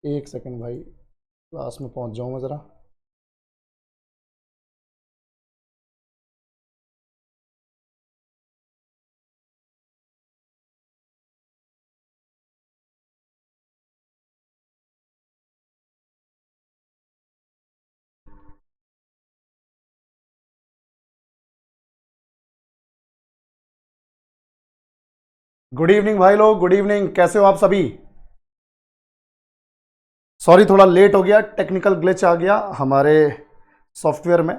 एक सेकंड भाई, क्लास में पहुंच जाऊं मैं ज़रा। गुड इवनिंग भाई लोग, गुड इवनिंग। कैसे हो आप सभी? सॉरी थोड़ा लेट हो गया, टेक्निकल ग्लिच आ गया हमारे सॉफ्टवेयर में,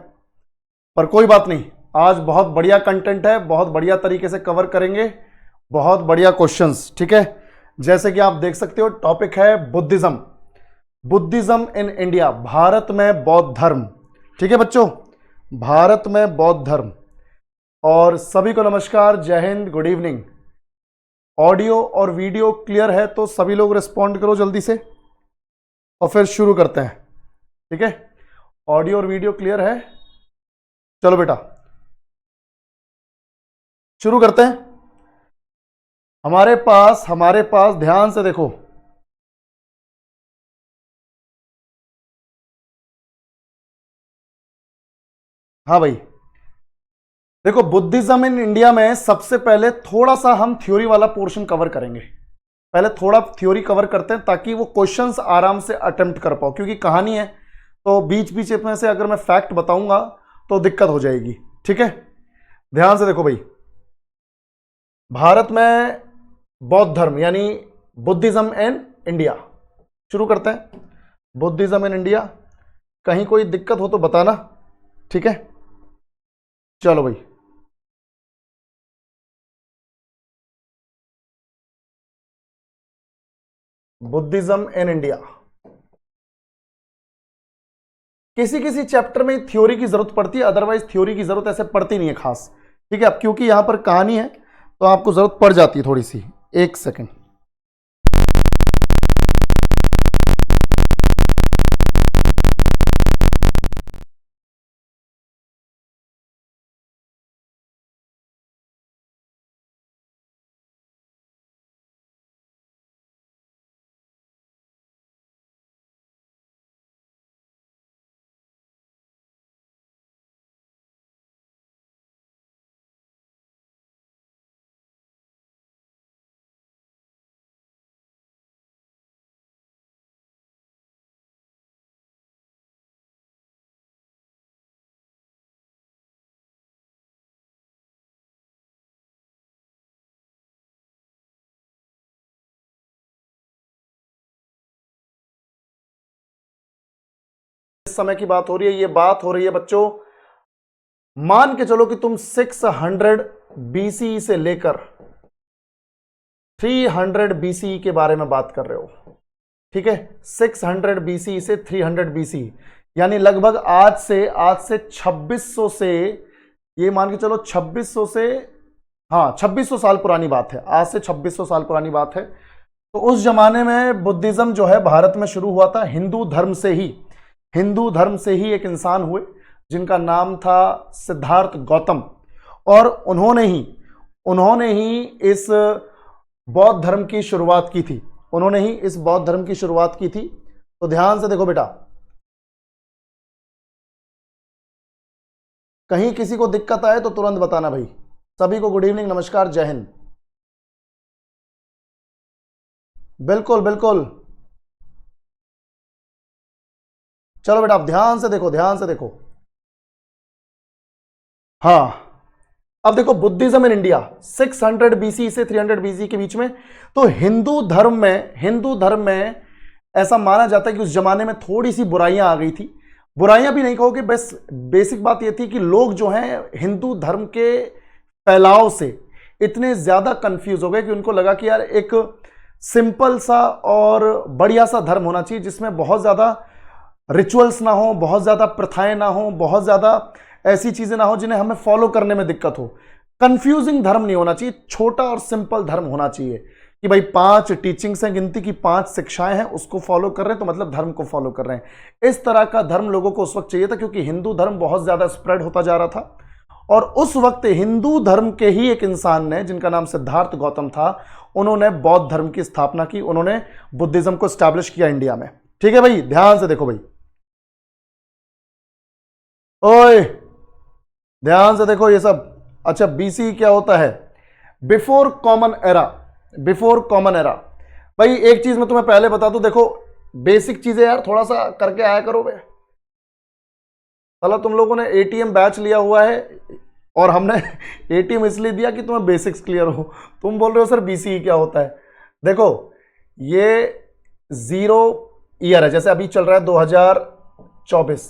पर कोई बात नहीं। आज बहुत बढ़िया कंटेंट है, बहुत बढ़िया तरीके से कवर करेंगे, बहुत बढ़िया क्वेश्चंस। ठीक है, जैसे कि आप देख सकते हो टॉपिक है Buddhism. Buddhism in India, Bharat में बौद्ध धर्म। ठीक है बच्चों, भारत में बौद्ध धर्म। और सभी को नमस्कार, जय हिंद, गुड इवनिंग। ऑडियो और वीडियो क्लियर है तो सभी लोग रिस्पॉन्ड करो जल्दी से और फिर शुरू करते हैं। ठीक है, ऑडियो और वीडियो क्लियर है? चलो बेटा शुरू करते हैं। हमारे पास ध्यान से देखो, हाँ भाई देखो, बुद्धिज्म इन इंडिया में सबसे पहले थोड़ा सा हम थ्योरी वाला पोर्शन कवर करेंगे। पहले थोड़ा थ्योरी कवर करते हैं ताकि वो क्वेश्चंस आराम से अटेम्प्ट कर पाओ, क्योंकि कहानी है तो बीच बीच में से अगर मैं फैक्ट बताऊंगा तो दिक्कत हो जाएगी। ठीक है, ध्यान से देखो भाई, भारत में बौद्ध धर्म यानी बुद्धिज्म इन इंडिया। शुरू करते हैं, बुद्धिज्म इन इंडिया। कहीं कोई दिक्कत हो तो बताना। ठीक है, चलो भाई। बुद्धिज्म इन इंडिया, किसी किसी चैप्टर में थ्योरी की जरूरत पड़ती है, अदरवाइज थ्योरी की जरूरत ऐसे पड़ती नहीं है खास। ठीक है, अब क्योंकि यहां पर कहानी है तो आपको जरूरत पड़ जाती है थोड़ी सी। एक सेकंड, इस समय की बात हो रही है, ये बात हो रही है बच्चों, मान के चलो कि तुम 600 BCE से लेकर 300 BCE के बारे में बात कर रहे हो। ठीक है, 600 BCE से 300 BCE, यानी लगभग आज से 2600 से, ये मान के चलो 2600 से, हाँ 2600 साल पुरानी बात है, आज से 2600 साल पुरानी बात है। तो उस जमाने में बुद्धिज्म जो है भारत में शुरू हुआ था हिंदू धर्म से ही। हिंदू धर्म से ही एक इंसान हुए जिनका नाम था सिद्धार्थ गौतम, और उन्होंने ही इस बौद्ध धर्म की शुरुआत की थी। उन्होंने ही इस बौद्ध धर्म की शुरुआत की थी। तो ध्यान से देखो बेटा, कहीं किसी को दिक्कत आए तो तुरंत बताना भाई। सभी को गुड इवनिंग, नमस्कार, जय हिंद। बिल्कुल बिल्कुल, चलो बेटा आप ध्यान से देखो, ध्यान से देखो। हाँ, अब देखो बुद्धिज्म इन इंडिया 600 BC से 300 BC के बीच में। तो हिंदू धर्म में ऐसा माना जाता है कि उस जमाने में थोड़ी सी बुराइयां आ गई थी। बुराइयां भी नहीं कहोगे, बस बेसिक बात यह थी कि लोग जो हैं हिंदू धर्म के फैलाव से इतने ज्यादा कंफ्यूज हो गए कि उनको लगा कि यार एक सिंपल सा और बढ़िया सा धर्म होना चाहिए जिसमें बहुत ज्यादा रिचुअल्स ना हो, बहुत ज्यादा प्रथाएं ना हो, बहुत ज्यादा ऐसी चीजें ना हो जिन्हें हमें फॉलो करने में दिक्कत हो। कंफ्यूजिंग धर्म नहीं होना चाहिए, छोटा और सिंपल धर्म होना चाहिए कि भाई 5 टीचिंग्स हैं, गिनती की 5 शिक्षाएं हैं, उसको फॉलो कर रहे हैं तो मतलब धर्म को फॉलो कर रहे हैं। इस तरह का धर्म लोगों को उस वक्त चाहिए था, क्योंकि हिंदू धर्म बहुत ज्यादा स्प्रेड होता जा रहा था और उस वक्त हिंदू धर्म के ही एक इंसान ने, जिनका नाम सिद्धार्थ गौतम था, उन्होंने बौद्ध धर्म की स्थापना की, उन्होंने बुद्धिज्म को स्टैब्लिश किया इंडिया में। ठीक है भाई, ध्यान से देखो भाई, ओए ध्यान से देखो ये सब। अच्छा, बीसी क्या होता है? Before common era. Before common era भाई, एक चीज मैं तुम्हें पहले बता दूं, देखो बेसिक चीजें यार थोड़ा सा करके आया करो बे। चलो तुम लोगों ने एटीएम बैच लिया हुआ है और हमने एटीएम इसलिए दिया कि तुम्हें बेसिक्स क्लियर हो। तुम बोल रहे हो सर बीसीई क्या होता है? देखो ये 0 ईयर है, जैसे अभी चल रहा है 2024,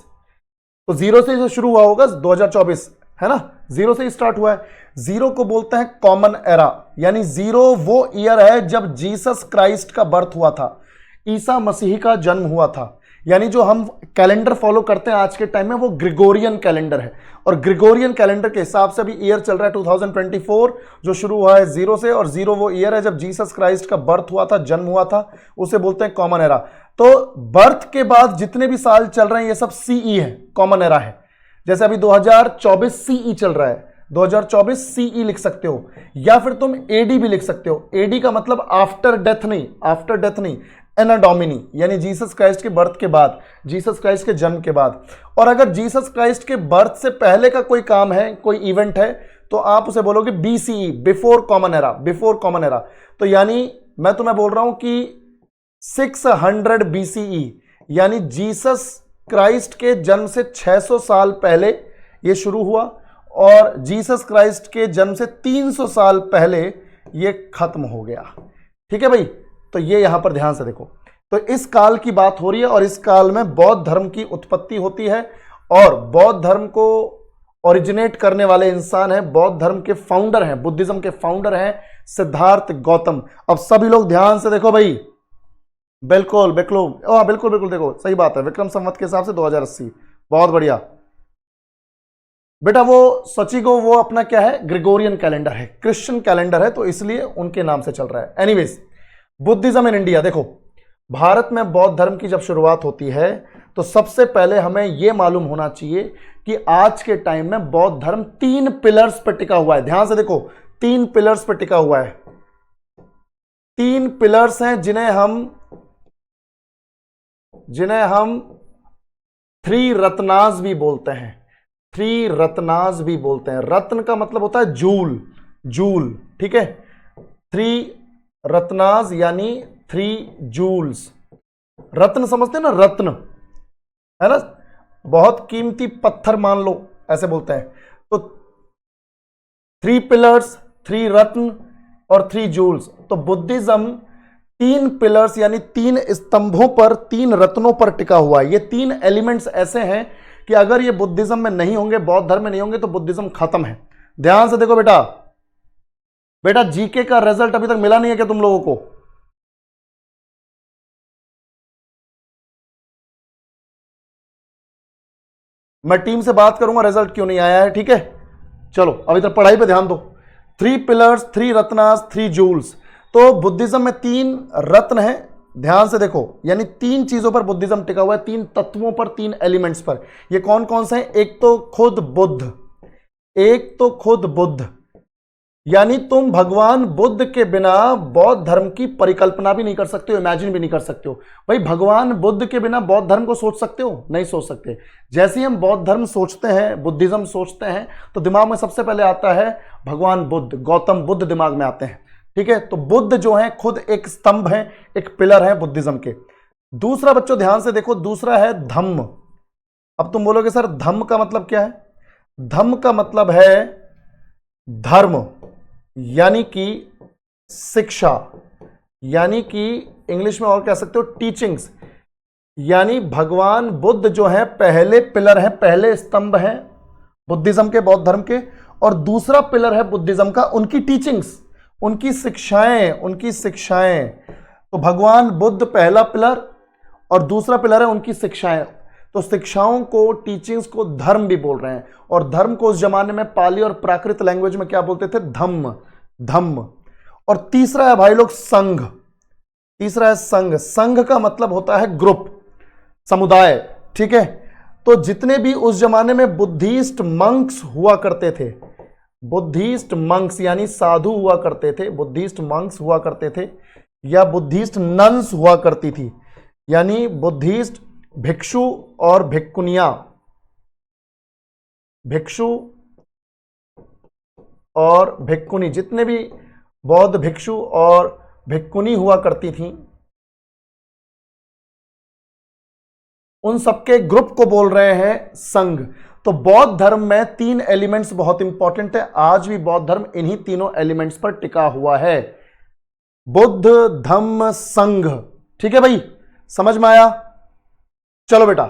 तो 0 से जो शुरू हुआ होगा 2024 है ना, 0 से ही स्टार्ट हुआ है। 0 को बोलते हैं कॉमन एरा, यानी 0 वो ईयर है जब जीसस क्राइस्ट का बर्थ हुआ था, ईसा मसीह का जन्म हुआ था। यानी जो हम कैलेंडर फॉलो करते हैं आज के टाइम में वो ग्रिगोरियन कैलेंडर है, और ग्रिगोरियन कैलेंडर के हिसाब से अभी ईयर चल रहा है 2024, जो शुरू हुआ है 0 से, और 0 वो ईयर है जब जीसस क्राइस्ट का बर्थ हुआ था, जन्म हुआ था, उसे बोलते हैं कॉमन एरा। तो बर्थ के बाद जितने भी साल चल रहे हैं ये सब सीई है, कॉमन एरा है। जैसे अभी 2024 सीई चल रहा है, 2024 सीई लिख सकते हो, या फिर तुम एडी भी लिख सकते हो। एडी का मतलब आफ्टर डेथ नहीं, आफ्टर डेथ नहीं, एना डोमिनी, यानी जीसस क्राइस्ट के बर्थ के बाद, जीसस क्राइस्ट के जन्म के बाद। और अगर जीसस क्राइस्ट के बर्थ से पहले का कोई काम है, कोई इवेंट है, तो आप उसे बोलोगे BCE, before common era, before common era. तो यानी मैं तुम्हें बोल रहा हूं कि 600 बीसीई, यानी जीसस क्राइस्ट के जन्म से 600 साल पहले यह शुरू हुआ, और जीसस क्राइस्ट के जन्म से 300 साल पहले यह खत्म हो गया। ठीक है भाई, तो ये यहां पर ध्यान से देखो। तो इस काल की बात हो रही है, और इस काल में बौद्ध धर्म की उत्पत्ति होती है, और बौद्ध धर्म को ओरिजिनेट करने वाले इंसान है, बौद्ध धर्म के फाउंडर हैं, बुद्धिज्म के फाउंडर हैं सिद्धार्थ गौतम। अब सभी लोग ध्यान से देखो भाई, बिल्कुल बिल्कुल, बिल्कुल बिल्कुल देखो, सही बात है, विक्रम संवत के हिसाब से 2080, बहुत बढ़िया बेटा। वो सचिगो वो अपना क्या है, ग्रिगोरियन कैलेंडर है, क्रिश्चियन कैलेंडर है, तो इसलिए उनके नाम से चल रहा है। एनीवेज, बुद्धिज्म इन इंडिया, देखो भारत में बौद्ध धर्म की जब शुरुआत होती है तो सबसे पहले हमें यह मालूम होना चाहिए कि आज के टाइम में बौद्ध धर्म 3 पिलर्स पर टिका हुआ है। ध्यान से देखो, 3 पिलर्स पर टिका हुआ है। 3 पिलर्स हैं जिन्हें हम 3 रत्नास भी बोलते हैं, 3 रत्नास भी बोलते हैं। रत्न का मतलब होता है जूल, जूल, ठीक है। 3 रत्नास यानी 3 जूल्स। रत्न समझते हैं ना, रत्न है ना, बहुत कीमती पत्थर मान लो, ऐसे बोलते हैं। तो 3 पिलर्स, 3 रत्न और 3 जूल्स। तो बुद्धिज्म 3 पिलर्स यानी 3 स्तंभों पर, 3 रत्नों पर टिका हुआ है। ये 3 एलिमेंट्स ऐसे हैं कि अगर ये बुद्धिज्म में नहीं होंगे, बौद्ध धर्म में नहीं होंगे, तो बुद्धिज्म खत्म है। ध्यान से देखो बेटा, बेटा जीके का रिजल्ट अभी तक मिला नहीं है क्या तुम लोगों को? मैं टीम से बात करूंगा रिजल्ट क्यों नहीं आया है, ठीक है। चलो अभी तक पढ़ाई पे ध्यान दो। 3 पिलर्स, 3 रत्नास, 3 जूल्स। तो बुद्धिज्म में 3 रत्न है, ध्यान से देखो, यानी 3 चीजों पर बुद्धिज्म टिका हुआ है, 3 तत्वों पर, 3 एलिमेंट्स पर। ये कौन कौन से हैं? एक तो खुद बुद्ध, एक तो खुद बुद्ध, यानी तुम भगवान बुद्ध के बिना बौद्ध धर्म की परिकल्पना भी नहीं कर सकते हो, इमेजिन भी नहीं कर सकते हो। भाई भगवान बुद्ध के बिना बौद्ध धर्म को सोच सकते हो? नहीं सोच सकते। जैसे ही हम बौद्ध धर्म सोचते हैं, बुद्धिज्म सोचते हैं, तो दिमाग में सबसे पहले आता है भगवान बुद्ध, गौतम बुद्ध दिमाग में आते हैं, ठीक है। तो बुद्ध जो है खुद एक स्तंभ है, एक पिलर है बुद्धिज्म के। दूसरा बच्चों ध्यान से देखो, दूसरा है धम्म। अब तुम बोलोगे सर धम्म का मतलब क्या है? धम्म का मतलब है धर्म, यानी कि शिक्षा, यानी कि इंग्लिश में और कह सकते हो टीचिंग्स। यानी भगवान बुद्ध जो है पहले पिलर है, पहले स्तंभ है बुद्धिज्म के, बौद्ध धर्म के। और दूसरा पिलर है बुद्धिज्म का उनकी टीचिंग्स, उनकी शिक्षाएं, उनकी शिक्षाएं। तो भगवान बुद्ध पहला पिलर और दूसरा पिलर है उनकी शिक्षाएं। तो शिक्षाओं को, टीचिंग्स को धर्म भी बोल रहे हैं। और धर्म को उस जमाने में पाली और प्राकृत लैंग्वेज में क्या बोलते थे? धम्म, धम्म। और तीसरा है भाई लोग संघ, तीसरा है संघ। संघ का मतलब होता है ग्रुप, समुदाय, ठीक है। तो जितने भी उस जमाने में बुद्धिस्ट मंक्स हुआ करते थे, बुद्धिस्ट मंक्स यानी साधु हुआ करते थे, बुद्धिस्ट मंक्स हुआ करते थे, या बुद्धिस्ट नन्स हुआ करती थी, यानी बुद्धिस्ट भिक्षु और भिक्षुनिया, भिक्षु और भिक्षुनी, जितने भी बौद्ध भिक्षु और भिक्षुनी हुआ करती थी, उन सबके ग्रुप को बोल रहे हैं संघ। तो बौद्ध धर्म में 3 एलिमेंट्स बहुत इंपॉर्टेंट है। आज भी बौद्ध धर्म इन्हीं तीनों एलिमेंट्स पर टिका हुआ है, बुद्ध धम्म संघ। ठीक है भाई, समझ में आया? चलो बेटा,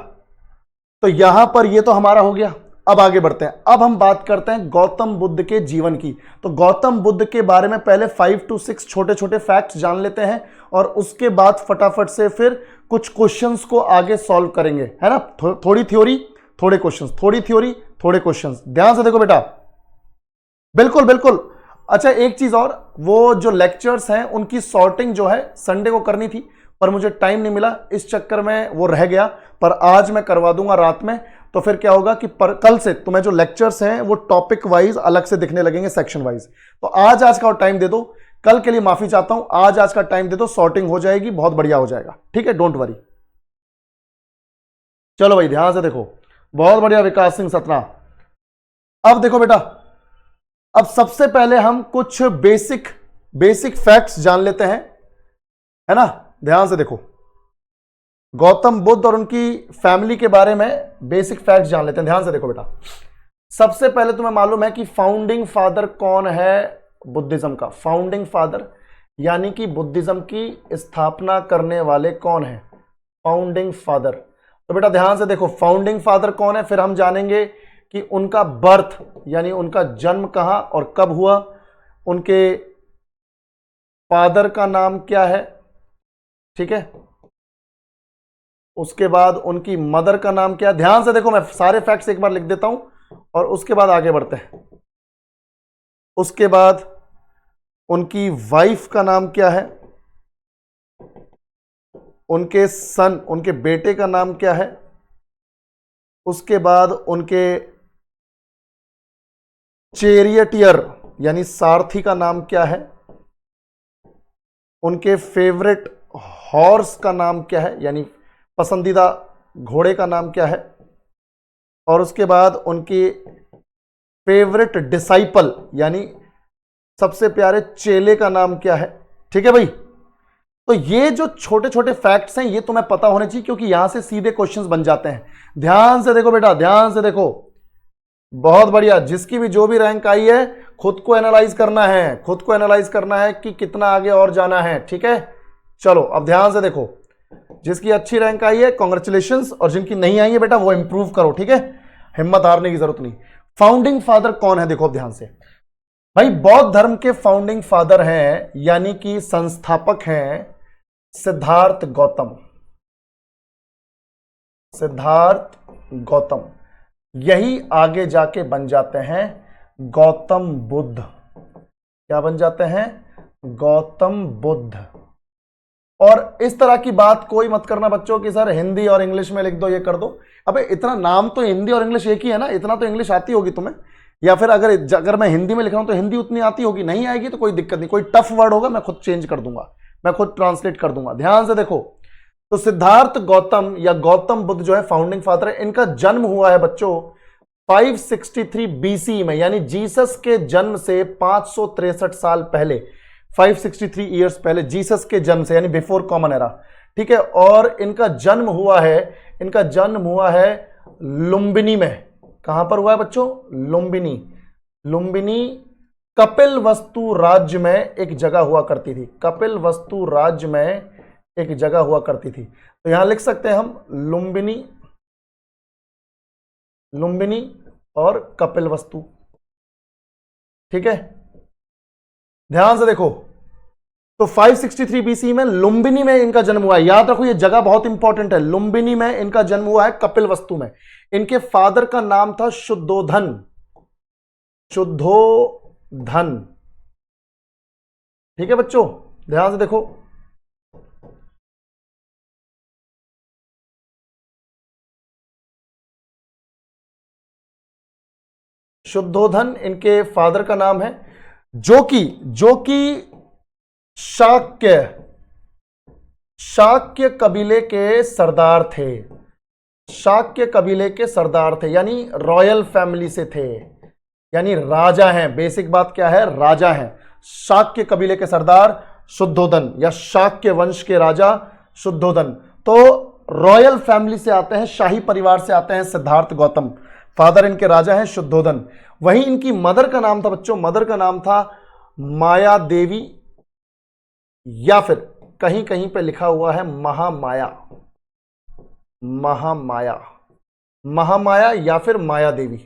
तो यहां पर ये तो हमारा हो गया। अब आगे बढ़ते हैं। अब हम बात करते हैं गौतम बुद्ध के जीवन की। तो गौतम बुद्ध के बारे में पहले 5 to 6 छोटे छोटे फैक्ट्स जान लेते हैं और उसके बाद फटाफट से फिर कुछ क्वेश्चंस को आगे सॉल्व करेंगे, है ना? थोड़ी थ्योरी थोड़े क्वेश्चंस, थोड़ी थ्योरी थोड़े क्वेश्चंस। ध्यान से देखो बेटा, बिल्कुल बिल्कुल। अच्छा, एक चीज और, वो जो लेक्चर्स हैं उनकी सॉर्टिंग जो है संडे को करनी थी, पर मुझे टाइम नहीं मिला, इस चक्कर में वो रह गया। पर आज मैं करवा दूंगा रात में। तो फिर क्या होगा कि कल से तुम्हें जो लेक्चर्स हैं वो टॉपिक वाइज अलग से दिखने लगेंगे, सेक्शन वाइज। तो आज का और टाइम दे दो, कल के लिए माफी चाहता हूं, आज का टाइम दे दो, सॉर्टिंग हो जाएगी, बहुत बढ़िया हो जाएगा। ठीक है, डोंट वरी। चलो भाई, ध्यान से देखो, बहुत बढ़िया विकास सिंह सतना। अब देखो बेटा, अब सबसे पहले हम कुछ बेसिक फैक्ट्स जान लेते हैं, है ना? ध्यान से देखो, गौतम बुद्ध और उनकी फैमिली के बारे में बेसिक फैक्ट्स जान लेते हैं। ध्यान से देखो बेटा, सबसे पहले तुम्हें मालूम है कि फाउंडिंग फादर कौन है बुद्धिज्म का? फाउंडिंग फादर यानी कि बुद्धिज्म की स्थापना करने वाले कौन है? Founding father. तो बेटा ध्यान से देखो, फाउंडिंग फादर कौन है, फिर हम जानेंगे कि उनका बर्थ यानी उनका जन्म कहां और कब हुआ, उनके फादर का नाम क्या है, ठीक है, उसके बाद उनकी मदर का नाम क्या है। ध्यान से देखो, मैं सारे फैक्ट्स एक बार लिख देता हूं और उसके बाद आगे बढ़ते हैं। उसके बाद उनकी वाइफ का नाम क्या है, उनके सन, उनके बेटे का नाम क्या है, उसके बाद उनके चेरियटियर यानी सारथी का नाम क्या है, उनके फेवरेट हॉर्स का नाम क्या है यानी पसंदीदा घोड़े का नाम क्या है, और उसके बाद उनकी फेवरेट डिसाइपल यानी सबसे प्यारे चेले का नाम क्या है। ठीक है भाई, तो ये जो छोटे छोटे फैक्ट्स हैं ये तुम्हें पता होने चाहिए, क्योंकि यहां से सीधे क्वेश्चंस बन जाते हैं। ध्यान से देखो बेटा, ध्यान से देखो, बहुत बढ़िया। जिसकी भी जो भी रैंक आई है, खुद को एनालाइज करना है, खुद को एनालाइज करना है कि कितना आगे और जाना है। ठीक है, चलो अब ध्यान से देखो, जिसकी अच्छी रैंक आई है कॉन्ग्रेचुलेशंस, और जिनकी नहीं आई है बेटा वो इंप्रूव करो। ठीक है, हिम्मत हारने की जरूरत नहीं। फाउंडिंग फादर कौन है, देखो अब ध्यान से भाई, बौद्ध धर्म के फाउंडिंग फादर हैं यानी कि संस्थापक हैं सिद्धार्थ गौतम, सिद्धार्थ गौतम। यही आगे जाके बन जाते हैं गौतम बुद्ध। क्या बन जाते हैं? गौतम बुद्ध। और इस तरह की बात कोई मत करना बच्चों कि सर हिंदी और इंग्लिश में लिख दो, ये कर दो। अबे इतना नाम तो हिंदी और इंग्लिश एक ही है ना, इतना तो इंग्लिश आती होगी तुम्हें, या फिर अगर मैं हिंदी में लिख रहा हूं तो हिंदी उतनी आती होगी। नहीं आएगी तो कोई दिक्कत नहीं, कोई टफ वर्ड होगा मैं खुद चेंज कर दूंगा, मैं खुद ट्रांसलेट कर दूंगा। ध्यान से देखो, तो सिद्धार्थ गौतम या गौतम बुद्ध जो है फाउंडिंग फादर है। इनका जन्म हुआ है बच्चों 563 बीसी में, यानी जीसस के जन्म से 563 साल पहले, 563 ईयर्स पहले जीसस के जन्म से, यानी बिफोर कॉमन एरा। ठीक है, और इनका जन्म हुआ है लुम्बिनी में। कहां पर हुआ है बच्चों? लुम्बिनी। लुम्बिनी कपिलवस्तु राज्य में एक जगह हुआ करती थी, कपिलवस्तु राज्य में एक जगह हुआ करती थी। तो यहां लिख सकते हैं हम लुम्बिनी और कपिलवस्तु। ठीक है, ध्यान से देखो, तो 563 बीसी में लुम्बिनी में इनका जन्म हुआ है। याद रखो ये जगह बहुत इंपॉर्टेंट है, लुम्बिनी में इनका जन्म हुआ है, कपिलवस्तु में। इनके फादर का नाम था शुद्धोधन, शुद्धोधन। ठीक है बच्चों, ध्यान से देखो, शुद्धोधन इनके फादर का नाम है, जो कि शाक्य कबीले के सरदार थे। शाक्य कबीले के सरदार थे, यानी रॉयल फैमिली से थे, यानी राजा हैं। बेसिक बात क्या है, राजा हैं। शाक्य कबीले के सरदार शुद्धोधन या शाक्य वंश के राजा शुद्धोधन। तो रॉयल फैमिली से आते हैं, शाही परिवार से आते हैं सिद्धार्थ गौतम। फादर इनके राजा हैं शुद्धोधन। वहीं इनकी मदर का नाम था बच्चों, मदर का नाम था माया देवी, या फिर कहीं कहीं पे लिखा हुआ है महामाया। महामाया, महामाया या फिर माया देवी।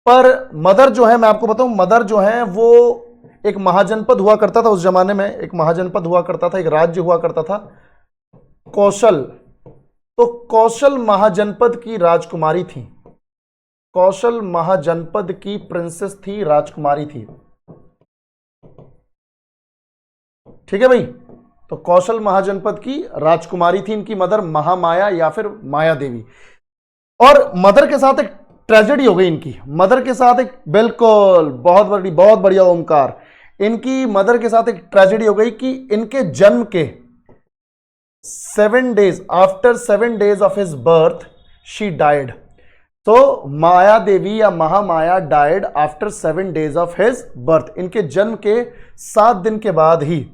पर मदर जो है, मैं आपको बताऊं, मदर जो है वो एक महाजनपद हुआ करता था उस जमाने में, एक महाजनपद हुआ करता था, एक राज्य हुआ करता था कौशल। तो कौशल महाजनपद की राजकुमारी थी, कौशल महाजनपद की प्रिंसेस थी, राजकुमारी थी। ठीक है भाई, तो कौशल महाजनपद की राजकुमारी थी इनकी मदर, महामाया या फिर माया देवी। और मदर के साथ एक ट्रेजेडी हो गई इनकी, मदर के साथ एक, बिल्कुल बहुत बढ़िया ओमकार, इनकी मदर के साथ एक ट्रेजेडी हो गई कि इनके जन्म के 7 days, after 7 days of his birth she died. तो माया देवी या Mahamaya died after 7 days of his birth. इनके जन्म के 7 दिन के बाद ही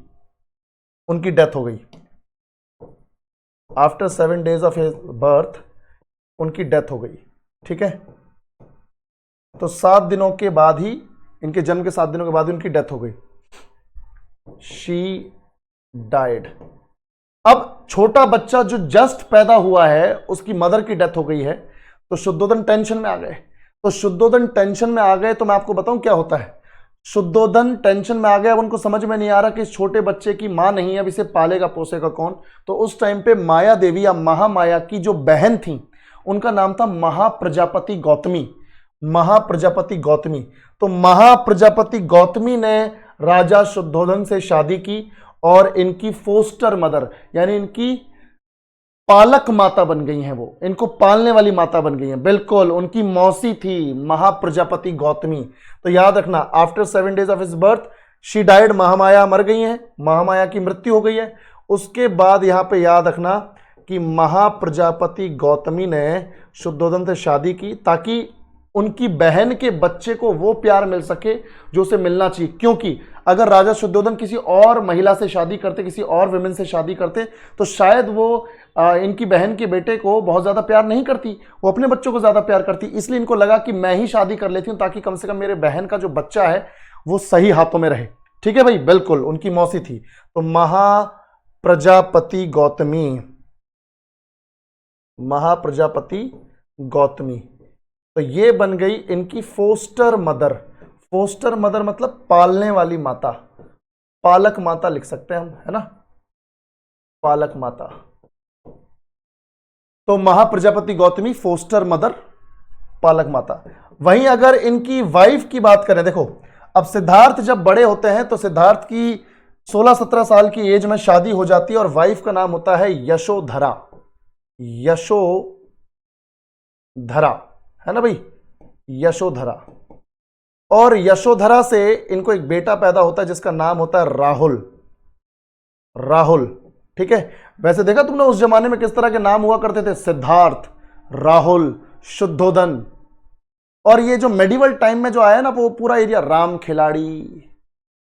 उनकी डेथ हो गई। After 7 days of his birth उनकी डेथ हो गई। ठीक है, तो 7 दिनों के बाद ही, इनके जन्म के 7 दिनों के बाद ही उनकी डेथ हो गई, शी डाइड। अब छोटा बच्चा जो जस्ट पैदा हुआ है उसकी मदर की डेथ हो गई है, तो शुद्धोधन टेंशन में आ गए। तो शुद्धोधन टेंशन में आ गए, तो मैं आपको बताऊं क्या होता है। शुद्धोधन टेंशन में आ गया, अब उनको समझ में नहीं आ रहा कि इस छोटे बच्चे की मां नहीं है, अब इसे पालेगा पोसेगा कौन। तो उस टाइम पे माया देवी या महामाया की जो बहन थी उनका नाम था महाप्रजापति गौतमी, महाप्रजापति गौतमी। तो महाप्रजापति गौतमी ने राजा शुद्धोधन से शादी की और इनकी फोस्टर मदर यानी इनकी पालक माता बन गई हैं, वो इनको पालने वाली माता बन गई हैं। बिल्कुल, उनकी मौसी थी महाप्रजापति गौतमी। तो याद रखना, after 7 days of his birth she died, Mahamaya मर गई हैं, महामाया की मृत्यु हो गई है। उसके बाद यहां पे याद रखना कि महाप्रजापति गौतमी ने शुद्धोधन से शादी की ताकि उनकी बहन के बच्चे को वो प्यार मिल सके जो उसे मिलना चाहिए। क्योंकि अगर राजा शुद्धोधन किसी और महिला से शादी करते, किसी और विमेन से शादी करते, तो शायद वो इनकी बहन के बेटे को बहुत ज्यादा प्यार नहीं करती, वो अपने बच्चों को ज्यादा प्यार करती। इसलिए इनको लगा कि मैं ही शादी कर लेती हूं ताकि कम से कम मेरे बहन का जो बच्चा है वो सही हाथों में रहे। ठीक है भाई, बिल्कुल, उनकी मौसी थी। तो महाप्रजापति गौतमी, महाप्रजापति गौतमी, तो ये बन गई इनकी फोस्टर मदर। फोस्टर मदर मतलब पालने वाली माता, पालक माता लिख सकते हैं हम, है ना, पालक माता। तो महाप्रजापति गौतमी फोस्टर मदर, पालक माता। वहीं अगर इनकी वाइफ की बात करें, देखो अब सिद्धार्थ जब बड़े होते हैं तो सिद्धार्थ की 16-17 साल की एज में शादी हो जाती है और वाइफ का नाम होता है यशोधरा, यशोधरा, है ना भाई, यशोधरा। और यशोधरा से इनको एक बेटा पैदा होता है जिसका नाम होता है राहुल, राहुल। ठीक है, वैसे देखा तुमने उस जमाने में किस तरह के नाम हुआ करते थे, सिद्धार्थ, राहुल, शुद्धोधन। और ये जो मेडिवल टाइम में जो आया ना, वो पूरा एरिया राम खिलाड़ी,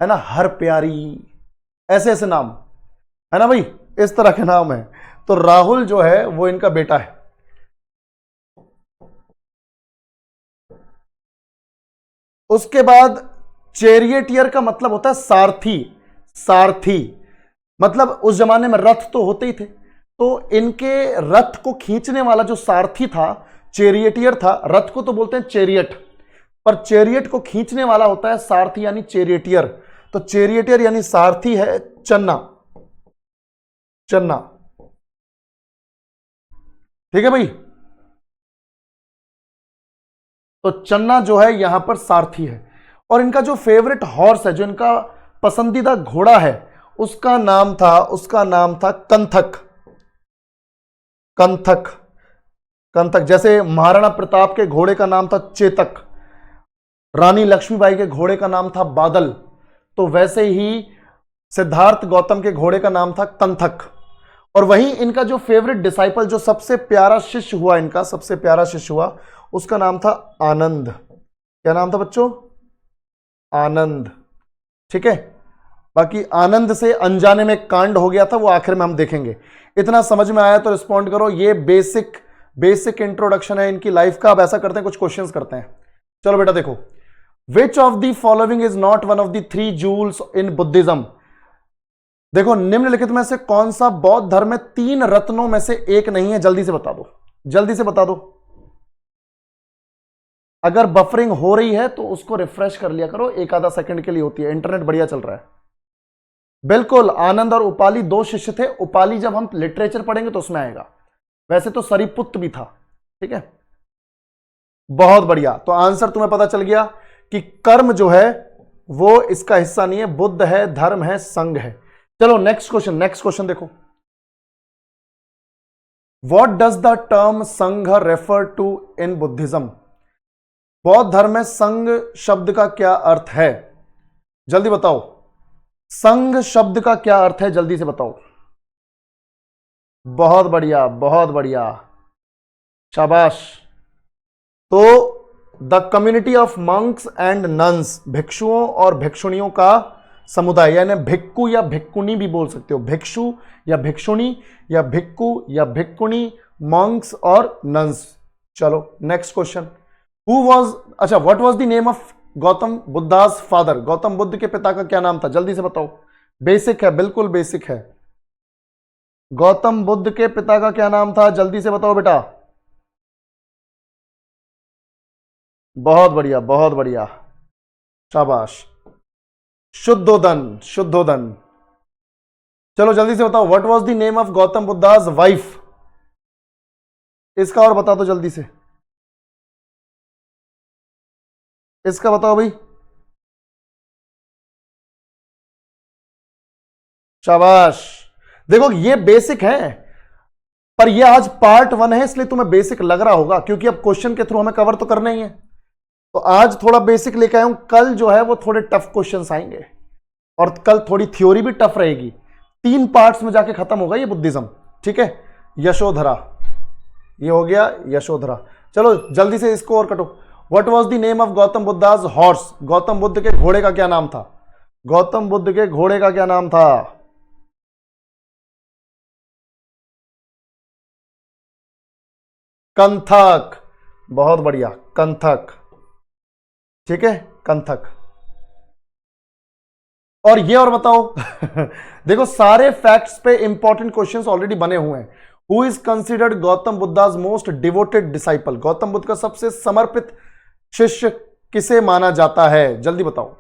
है ना, हर प्यारी, ऐसे ऐसे नाम, है ना भाई, इस तरह के नाम है। तो राहुल जो है वो इनका बेटा है। उसके बाद चैरियटियर का मतलब होता है सारथी, सारथी मतलब उस जमाने में रथ तो होते ही थे, तो इनके रथ को खींचने वाला जो सारथी था चैरियटियर था। रथ को तो बोलते हैं चैरियट, पर चैरियट को खींचने वाला होता है सारथी यानी चैरियटियर। तो चैरियटियर यानी सारथी है चन्ना, चन्ना। ठीक है भाई, तो चन्ना जो है यहां पर सारथी है। और इनका जो फेवरेट हॉर्स है, जो इनका पसंदीदा घोड़ा है, उसका नाम था कंथक, कंथक, कंथक। जैसे महाराणा प्रताप के घोड़े का नाम था चेतक, रानी लक्ष्मीबाई के घोड़े का नाम था बादल, तो वैसे ही सिद्धार्थ गौतम के घोड़े का नाम था कंथक। और वहीं इनका जो फेवरेट डिसाइपल, जो सबसे प्यारा शिष्य हुआ, इनका सबसे प्यारा शिष्य हुआ, उसका नाम था आनंद। क्या नाम था बच्चों? आनंद। ठीक है, बाकी आनंद से अनजाने में कांड हो गया था, वो आखिर में हम देखेंगे। इतना समझ में आया तो रिस्पॉन्ड करो। ये बेसिक इंट्रोडक्शन है इनकी लाइफ का। अब ऐसा करते हैं, कुछ क्वेश्चंस करते हैं। चलो बेटा देखो, which of the following is not one of the 3 jewels in Buddhism. देखो, निम्नलिखित में से कौन सा बौद्ध धर्म में 3 रत्नों में से एक नहीं है? जल्दी से बता दो, जल्दी से बता दो। अगर बफरिंग हो रही है तो उसको रिफ्रेश कर लिया करो, एक आधा सेकंड के लिए होती है, इंटरनेट बढ़िया चल रहा है। बिल्कुल, आनंद और उपाली 2 शिष्य थे। उपाली जब हम लिटरेचर पढ़ेंगे तो उसमें आएगा, वैसे तो सरिपुत्त भी था। ठीक है, बहुत बढ़िया। तो आंसर तुम्हें पता चल गया कि कर्म जो है वो इसका हिस्सा नहीं है, बुद्ध है, धर्म है, संघ है। चलो नेक्स्ट क्वेश्चन देखो। व्हाट डज द टर्म संघ रेफर टू इन बुद्धिज्म। बौद्ध धर्म में संघ शब्द का क्या अर्थ है? जल्दी बताओ, संघ शब्द का क्या अर्थ है? जल्दी से बताओ। बहुत बढ़िया, बहुत बढ़िया, शाबाश। तो the community of monks and nuns, भिक्षुओं और भिक्षुणियों का समुदाय, यानी भिक्खु या भिक्कुनी भी बोल सकते हो, भिक्षु या भिक्षुणी या भिक्खु या भिक्कुणी, मंक्स और नन्स। चलो नेक्स्ट क्वेश्चन। हु वाज, अच्छा, what was the name of Gautam Buddhas father. Gautam Buddha के पिता का क्या नाम था? जल्दी से बताओ, बेसिक है, बिल्कुल बेसिक है। गौतम बुद्ध के पिता का क्या नाम था? जल्दी से बताओ बेटा। बहुत बढ़िया, बहुत बढ़िया, शाबाश, शुद्धोदन, शुद्धोदन। चलो जल्दी से बताओ, what was the name of Gautam Buddhas wife. इसका और बता दो जल्दी से, इसका बताओ भाई। शाबाश। देखो ये बेसिक है, पर ये आज पार्ट 1 है, इसलिए तुम्हें बेसिक लग रहा होगा, क्योंकि अब क्वेश्चन के थ्रू हमें कवर तो करना ही है। तो आज थोड़ा बेसिक लेके आया हूं, कल जो है वो थोड़े टफ क्वेश्चंस आएंगे, और कल थोड़ी थ्योरी भी टफ रहेगी। 3 पार्ट्स में जाके खत्म होगा ये बुद्धिज्म। ठीक है, यशोधरा, ये हो गया यशोधरा। चलो जल्दी से इसको और कटो। What was the name of Gautam Buddhas horse. Gautam Buddha के घोड़े का क्या नाम था? गौतम बुद्ध के घोड़े का क्या नाम था? कंथक। बहुत बढ़िया, कंथक। ठीक है, कंथक। और ये और बताओ देखो सारे फैक्ट्स पे इंपॉर्टेंट क्वेश्चंस ऑलरेडी बने हुए हैं। Who is considered Gautam Buddhas most devoted disciple. Gautam Buddha का सबसे समर्पित शिष्य किसे माना जाता है? जल्दी बताओ।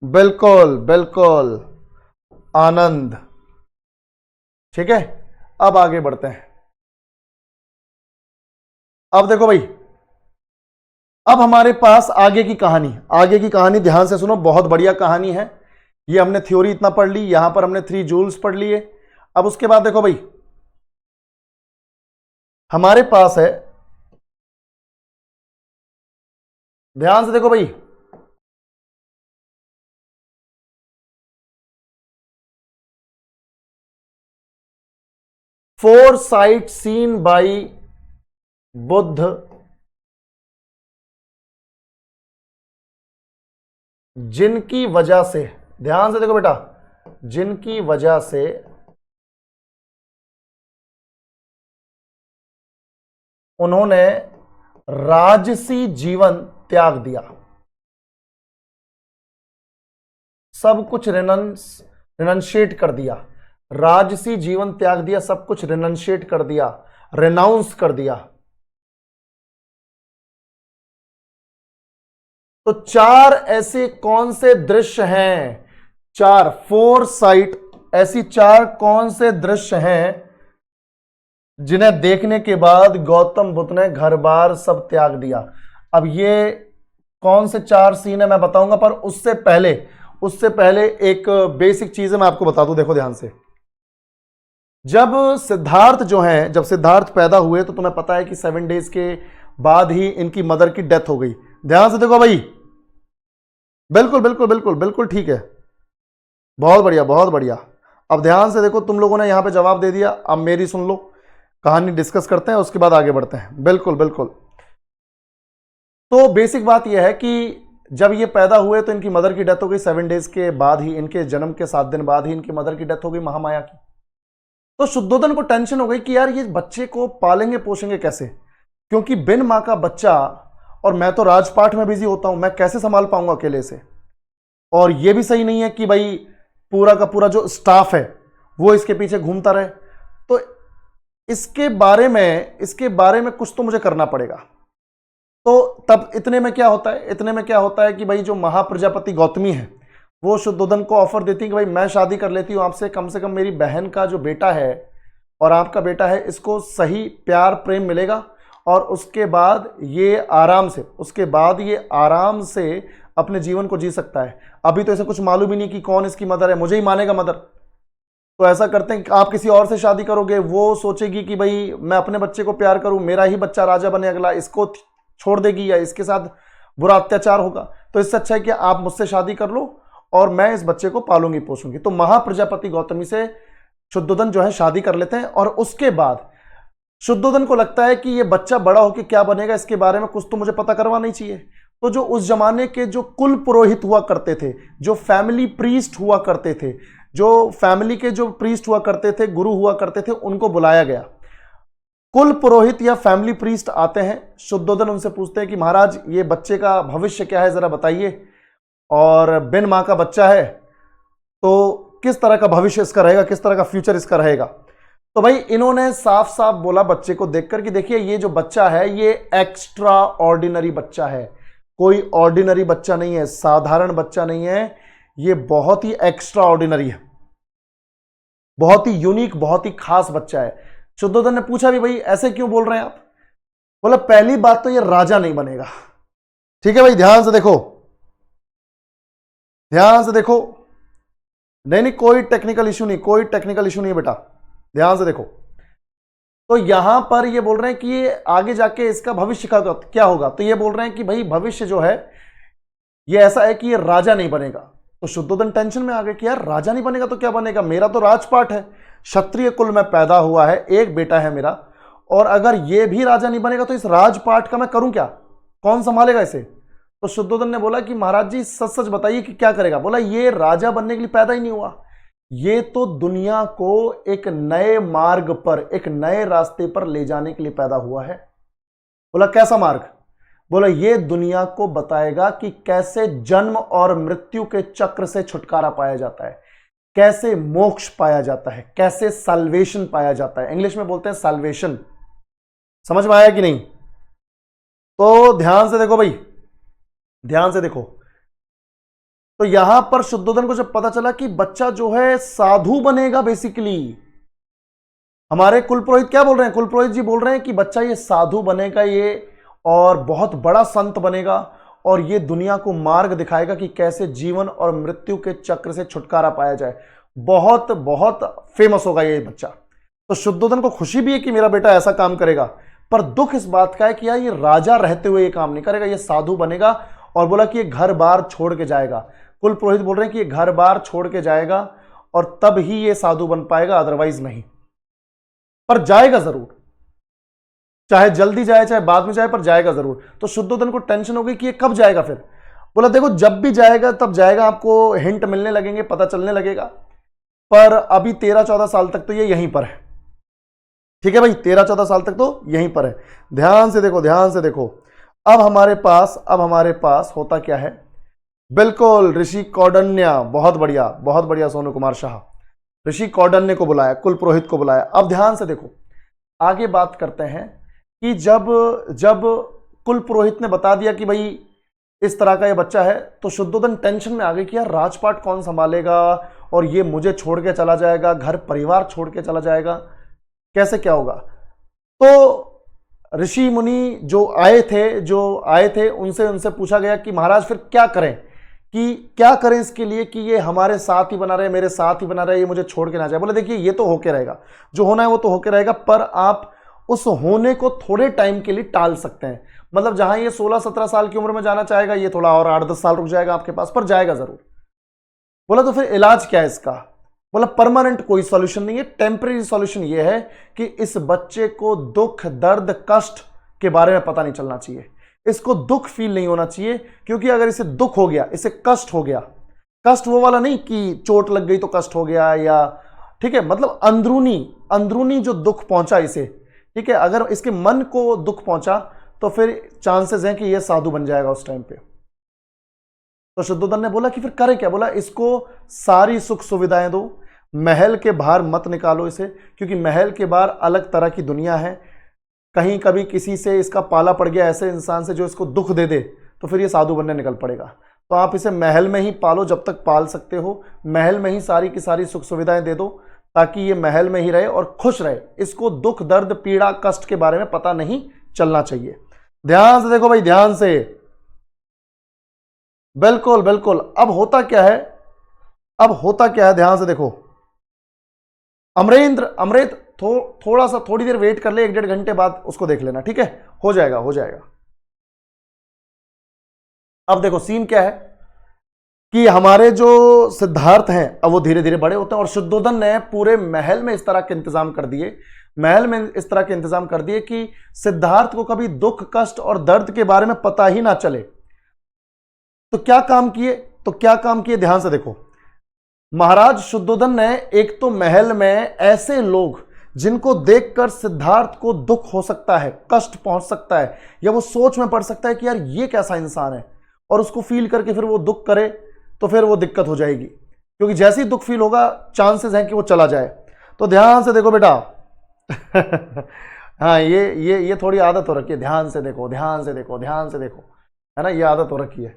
बिल्कुल बिल्कुल, आनंद। ठीक है, अब आगे बढ़ते हैं। अब देखो भाई, अब हमारे पास आगे की कहानी, आगे की कहानी ध्यान से सुनो, बहुत बढ़िया कहानी है। ये हमने थ्योरी इतना पढ़ ली, यहां पर हमने 3 जूल्स पढ़ लिए। अब उसके बाद देखो भाई, हमारे पास है, ध्यान से देखो भाई, four site scene by Buddha जिनकी वजह से, ध्यान से देखो बेटा, जिनकी वजह से उन्होंने राजसी जीवन त्याग दिया, सब कुछ रिनंशिएट कर दिया, राजसी जीवन त्याग दिया, सब कुछ रिनंशिएट कर दिया, रेनाउंस कर दिया। तो 4 ऐसे कौन से दृश्य हैं, 4 4 साइट, ऐसी 4 कौन से दृश्य हैं जिन्हें देखने के बाद गौतम बुद्ध ने घर बार सब त्याग दिया। अब ये कौन से 4 सीन है मैं बताऊंगा, पर उससे पहले एक बेसिक चीज है मैं आपको बता दूं। देखो ध्यान से, जब सिद्धार्थ पैदा हुए तो तुम्हें पता है कि 7 डेज के बाद ही इनकी मदर की डेथ हो गई। ध्यान से देखो भाई, बिल्कुल बिल्कुल बिल्कुल बिल्कुल ठीक है, बहुत बढ़िया बहुत बढ़िया। अब ध्यान से देखो, तुम लोगों ने यहां पे जवाब दे दिया, अब मेरी सुन लो, कहानी डिस्कस करते हैं उसके बाद आगे बढ़ते हैं। बिल्कुल बिल्कुल। तो बेसिक बात यह है कि जब ये पैदा हुए तो इनकी मदर की डेथ हो गई 7 डेज के बाद ही, इनके जन्म के 7 दिन बाद ही इनकी मदर की डेथ हो गई महामाया की। तो शुद्धोधन को टेंशन हो गई कि यार ये बच्चे को पालेंगे पोषेंगे कैसे, क्योंकि बिन मां का बच्चा, और मैं तो राजपाट में बिजी होता हूं, मैं कैसे संभाल पाऊंगा अकेले से। और ये भी सही नहीं है कि भाई पूरा का पूरा जो स्टाफ है वो इसके पीछे घूमता रहे। तो इसके बारे में कुछ तो मुझे करना पड़ेगा। तो तब इतने में क्या होता है कि भाई जो महाप्रजापति गौतमी है वो शुद्धोधन को ऑफर देती है कि भाई मैं शादी कर लेती हूं आपसे, कम से कम मेरी बहन का जो बेटा है और आपका बेटा है इसको सही प्यार प्रेम मिलेगा, और उसके बाद ये आराम से अपने जीवन को जी सकता है। अभी तो ऐसा कुछ मालूम ही नहीं कि कौन इसकी मदर है, मुझे ही मानेगा मदर। तो ऐसा करते हैं कि आप किसी और से शादी करोगे, वो सोचेगी कि भाई मैं अपने बच्चे को प्यार करूं, मेरा ही बच्चा राजा बने अगला, इसको छोड़ देगी या इसके साथ बुरा अत्याचार होगा। तो इससे अच्छा है कि आप मुझसे शादी कर लो और मैं इस बच्चे को पालूंगी पोसूंगी। तो महाप्रजापति गौतमी से शुद्धोधन जो है शादी कर लेते हैं, और उसके बाद शुद्धोधन को लगता है कि ये बच्चा बड़ा होकर क्या बनेगा, इसके बारे में कुछ तो मुझे पता करवाना ही चाहिए। तो जो उस जमाने के जो कुल पुरोहित हुआ करते थे, जो फैमिली प्रीस्ट हुआ करते थे, जो फैमिली के जो प्रीस्ट हुआ करते थे, गुरु हुआ करते थे, उनको बुलाया गया। कुल पुरोहित या फैमिली प्रीस्ट आते हैं, शुद्धोधन उनसे पूछते हैं कि महाराज ये बच्चे का भविष्य क्या है जरा बताइए, और बिन मां का बच्चा है तो किस तरह का भविष्य इसका रहेगा, किस तरह का फ्यूचर इसका रहेगा। तो भाई इन्होंने साफ साफ बोला बच्चे को देखकर कि देखिए ये जो बच्चा है ये एक्स्ट्रा ऑर्डिनरी बच्चा है, कोई ऑर्डिनरी बच्चा नहीं है, साधारण बच्चा नहीं है, ये बहुत ही एक्स्ट्रा ऑर्डिनरी है, बहुत ही यूनिक, बहुत ही खास बच्चा है। शुद्धोधन ने पूछा भी भाई ऐसे क्यों बोल रहे हैं आप। बोला पहली बात तो ये राजा नहीं बनेगा। ठीक है भाई, ध्यान से देखो, ध्यान से देखो, नहीं कोई टेक्निकल इशू नहीं बेटा, ध्यान से देखो। तो यहां पर ये बोल रहे हैं कि ये आगे जाके इसका भविष्य का क्या होगा। तो ये बोल रहे हैं कि भाई भविष्य जो है ये ऐसा है कि ये राजा नहीं बनेगा। तो शुद्धोधन टेंशन में आ गए कि यार राजा नहीं बनेगा तो क्या बनेगा, मेरा तो राजपाट है, क्षत्रिय कुल में पैदा हुआ है, एक बेटा है मेरा, और अगर ये भी राजा नहीं बनेगा तो इस राजपाट का मैं करूं क्या, कौन संभालेगा इसे। तो शुद्धोधन ने बोला कि महाराज जी सच सच बताइए कि क्या करेगा। बोला ये राजा बनने के लिए पैदा ही नहीं हुआ, ये तो दुनिया को एक नए मार्ग पर, एक नए रास्ते पर ले जाने के लिए पैदा हुआ है। बोला कैसा मार्ग। बोला ये दुनिया को बताएगा कि कैसे जन्म और मृत्यु के चक्र से छुटकारा पाया जाता है, कैसे मोक्ष पाया जाता है, कैसे साल्वेशन पाया जाता है। इंग्लिश में बोलते हैं साल्वेशन। समझ में आया कि नहीं। तो ध्यान से देखो भाई, ध्यान से देखो। तो यहां पर शुद्धोधन को जब पता चला कि बच्चा जो है साधु बनेगा, बेसिकली हमारे कुलपुरोहित क्या बोल रहे हैं, कुलपुरोहित जी बोल रहे हैं कि बच्चा ये साधु बनेगा, ये और बहुत बड़ा संत बनेगा, और ये दुनिया को मार्ग दिखाएगा कि कैसे जीवन और मृत्यु के चक्र से छुटकारा पाया जाए। बहुत बहुत फेमस होगा ये बच्चा। तो शुद्धोधन को खुशी भी है कि मेरा बेटा ऐसा काम करेगा, पर दुख इस बात का है कि यार ये राजा रहते हुए ये काम नहीं करेगा, ये साधु बनेगा। और बोला कि ये घर बार छोड़ के जाएगा। कुल पुरोहित बोल रहे हैं कि ये घर बार छोड़ के जाएगा और तब ही ये साधु बन पाएगा, अदरवाइज नहीं। पर जाएगा जरूर, चाहे जल्दी जाए चाहे बाद में जाए, पर जाएगा जरूर। तो शुद्धोधन को टेंशन हो गई कि ये कब जाएगा फिर। बोला देखो जब भी जाएगा तब जाएगा, आपको हिंट मिलने लगेंगे, पता चलने लगेगा, पर अभी 13-14 साल तक तो ये यहीं पर है। ठीक है भाई, 13-14 साल तक तो यहीं पर है। ध्यान से देखो, ध्यान से देखो। अब हमारे पास होता क्या है, बिल्कुल ऋषि कौंडिन्य, बहुत बढ़िया सोनू कुमार शाह, ऋषि कौंडिन्य को बुलाया, कुल पुरोहित को बुलाया। अब ध्यान से देखो, आगे बात करते हैं कि जब कुल पुरोहित ने बता दिया कि भाई इस तरह का ये बच्चा है, तो शुद्धोधन टेंशन में आ गई कि यार राजपाट कौन संभालेगा, और ये मुझे छोड़ के चला जाएगा, घर परिवार छोड़ के चला जाएगा, कैसे क्या होगा। तो ऋषि मुनि जो आए थे उनसे पूछा गया कि महाराज फिर क्या करें इसके लिए कि ये हमारे साथ ही बना रहे, मेरे साथ ही बना रहे, ये मुझे छोड़ के ना जाए। बोले देखिए ये तो होके रहेगा, जो होना है वो तो होके रहेगा, पर आप उस होने को थोड़े टाइम के लिए टाल सकते हैं। मतलब जहां ये 16-17 साल की उम्र में जाना चाहेगा, ये थोड़ा और 8-10 साल रुक जाएगा आपके पास, पर जाएगा जरूर। बोला तो फिर इलाज क्या है इसका? बोला परमानेंट कोई सॉल्यूशन नहीं है, टेम्परेरी सॉल्यूशन ये है कि इस बच्चे को दुख, दर्द, कष्ट के बारे में पता नहीं चलना चाहिए, इसको दुख फील नहीं होना चाहिए। क्योंकि अगर इसे दुख हो गया, इसे कष्ट हो गया, कष्ट वो वाला नहीं कि चोट लग गई तो कष्ट हो गया, या ठीक है, मतलब अंदरूनी जो दुख पहुंचा इसे, ठीक है, अगर इसके मन को दुख पहुंचा तो फिर चांसेस हैं कि ये साधु बन जाएगा उस टाइम पे। तो शुद्धोधन ने बोला कि फिर करे क्या? बोला इसको सारी सुख सुविधाएं दो, महल के बाहर मत निकालो इसे, क्योंकि महल के बाहर अलग तरह की दुनिया है। कहीं कभी किसी से इसका पाला पड़ गया ऐसे इंसान से जो इसको दुख दे दे, तो फिर ये साधु बनने निकल पड़ेगा। तो आप इसे महल में ही पालो जब तक पाल सकते हो, महल में ही सारी की सारी सुख सुविधाएं दे दो, ताकि ये महल में ही रहे और खुश रहे। इसको दुख, दर्द, पीड़ा, कष्ट के बारे में पता नहीं चलना चाहिए। ध्यान से देखो भाई, ध्यान से, बिल्कुल बिल्कुल। अब होता क्या है, ध्यान से देखो। अमरेंद्र थोड़ा सा, थोड़ी देर वेट कर ले, 1-1.5 घंटे बाद उसको देख लेना, ठीक है? हो जाएगा। अब देखो सीन क्या है कि हमारे जो सिद्धार्थ हैं अब वो धीरे धीरे बड़े होते हैं, और शुद्धोधन ने पूरे महल में इस तरह के इंतजाम कर दिए कि सिद्धार्थ को कभी दुख, कष्ट और दर्द के बारे में पता ही ना चले। तो क्या काम किए, ध्यान से देखो। महाराज शुद्धोधन ने एक तो महल में ऐसे लोग जिनको देखकर सिद्धार्थ को दुख हो सकता है, कष्ट पहुंच सकता है, या वो सोच में पड़ सकता है कि यार ये कैसा इंसान है, और उसको फील करके फिर वो दुख करे, तो फिर वो दिक्कत हो जाएगी, क्योंकि जैसे ही दुख फील होगा चांसेस हैं कि वो चला जाए। तो ध्यान से देखो बेटा। हाँ, ये थोड़ी आदत हो रखी है, ध्यान से देखो, है ना, ये आदत हो रखी है,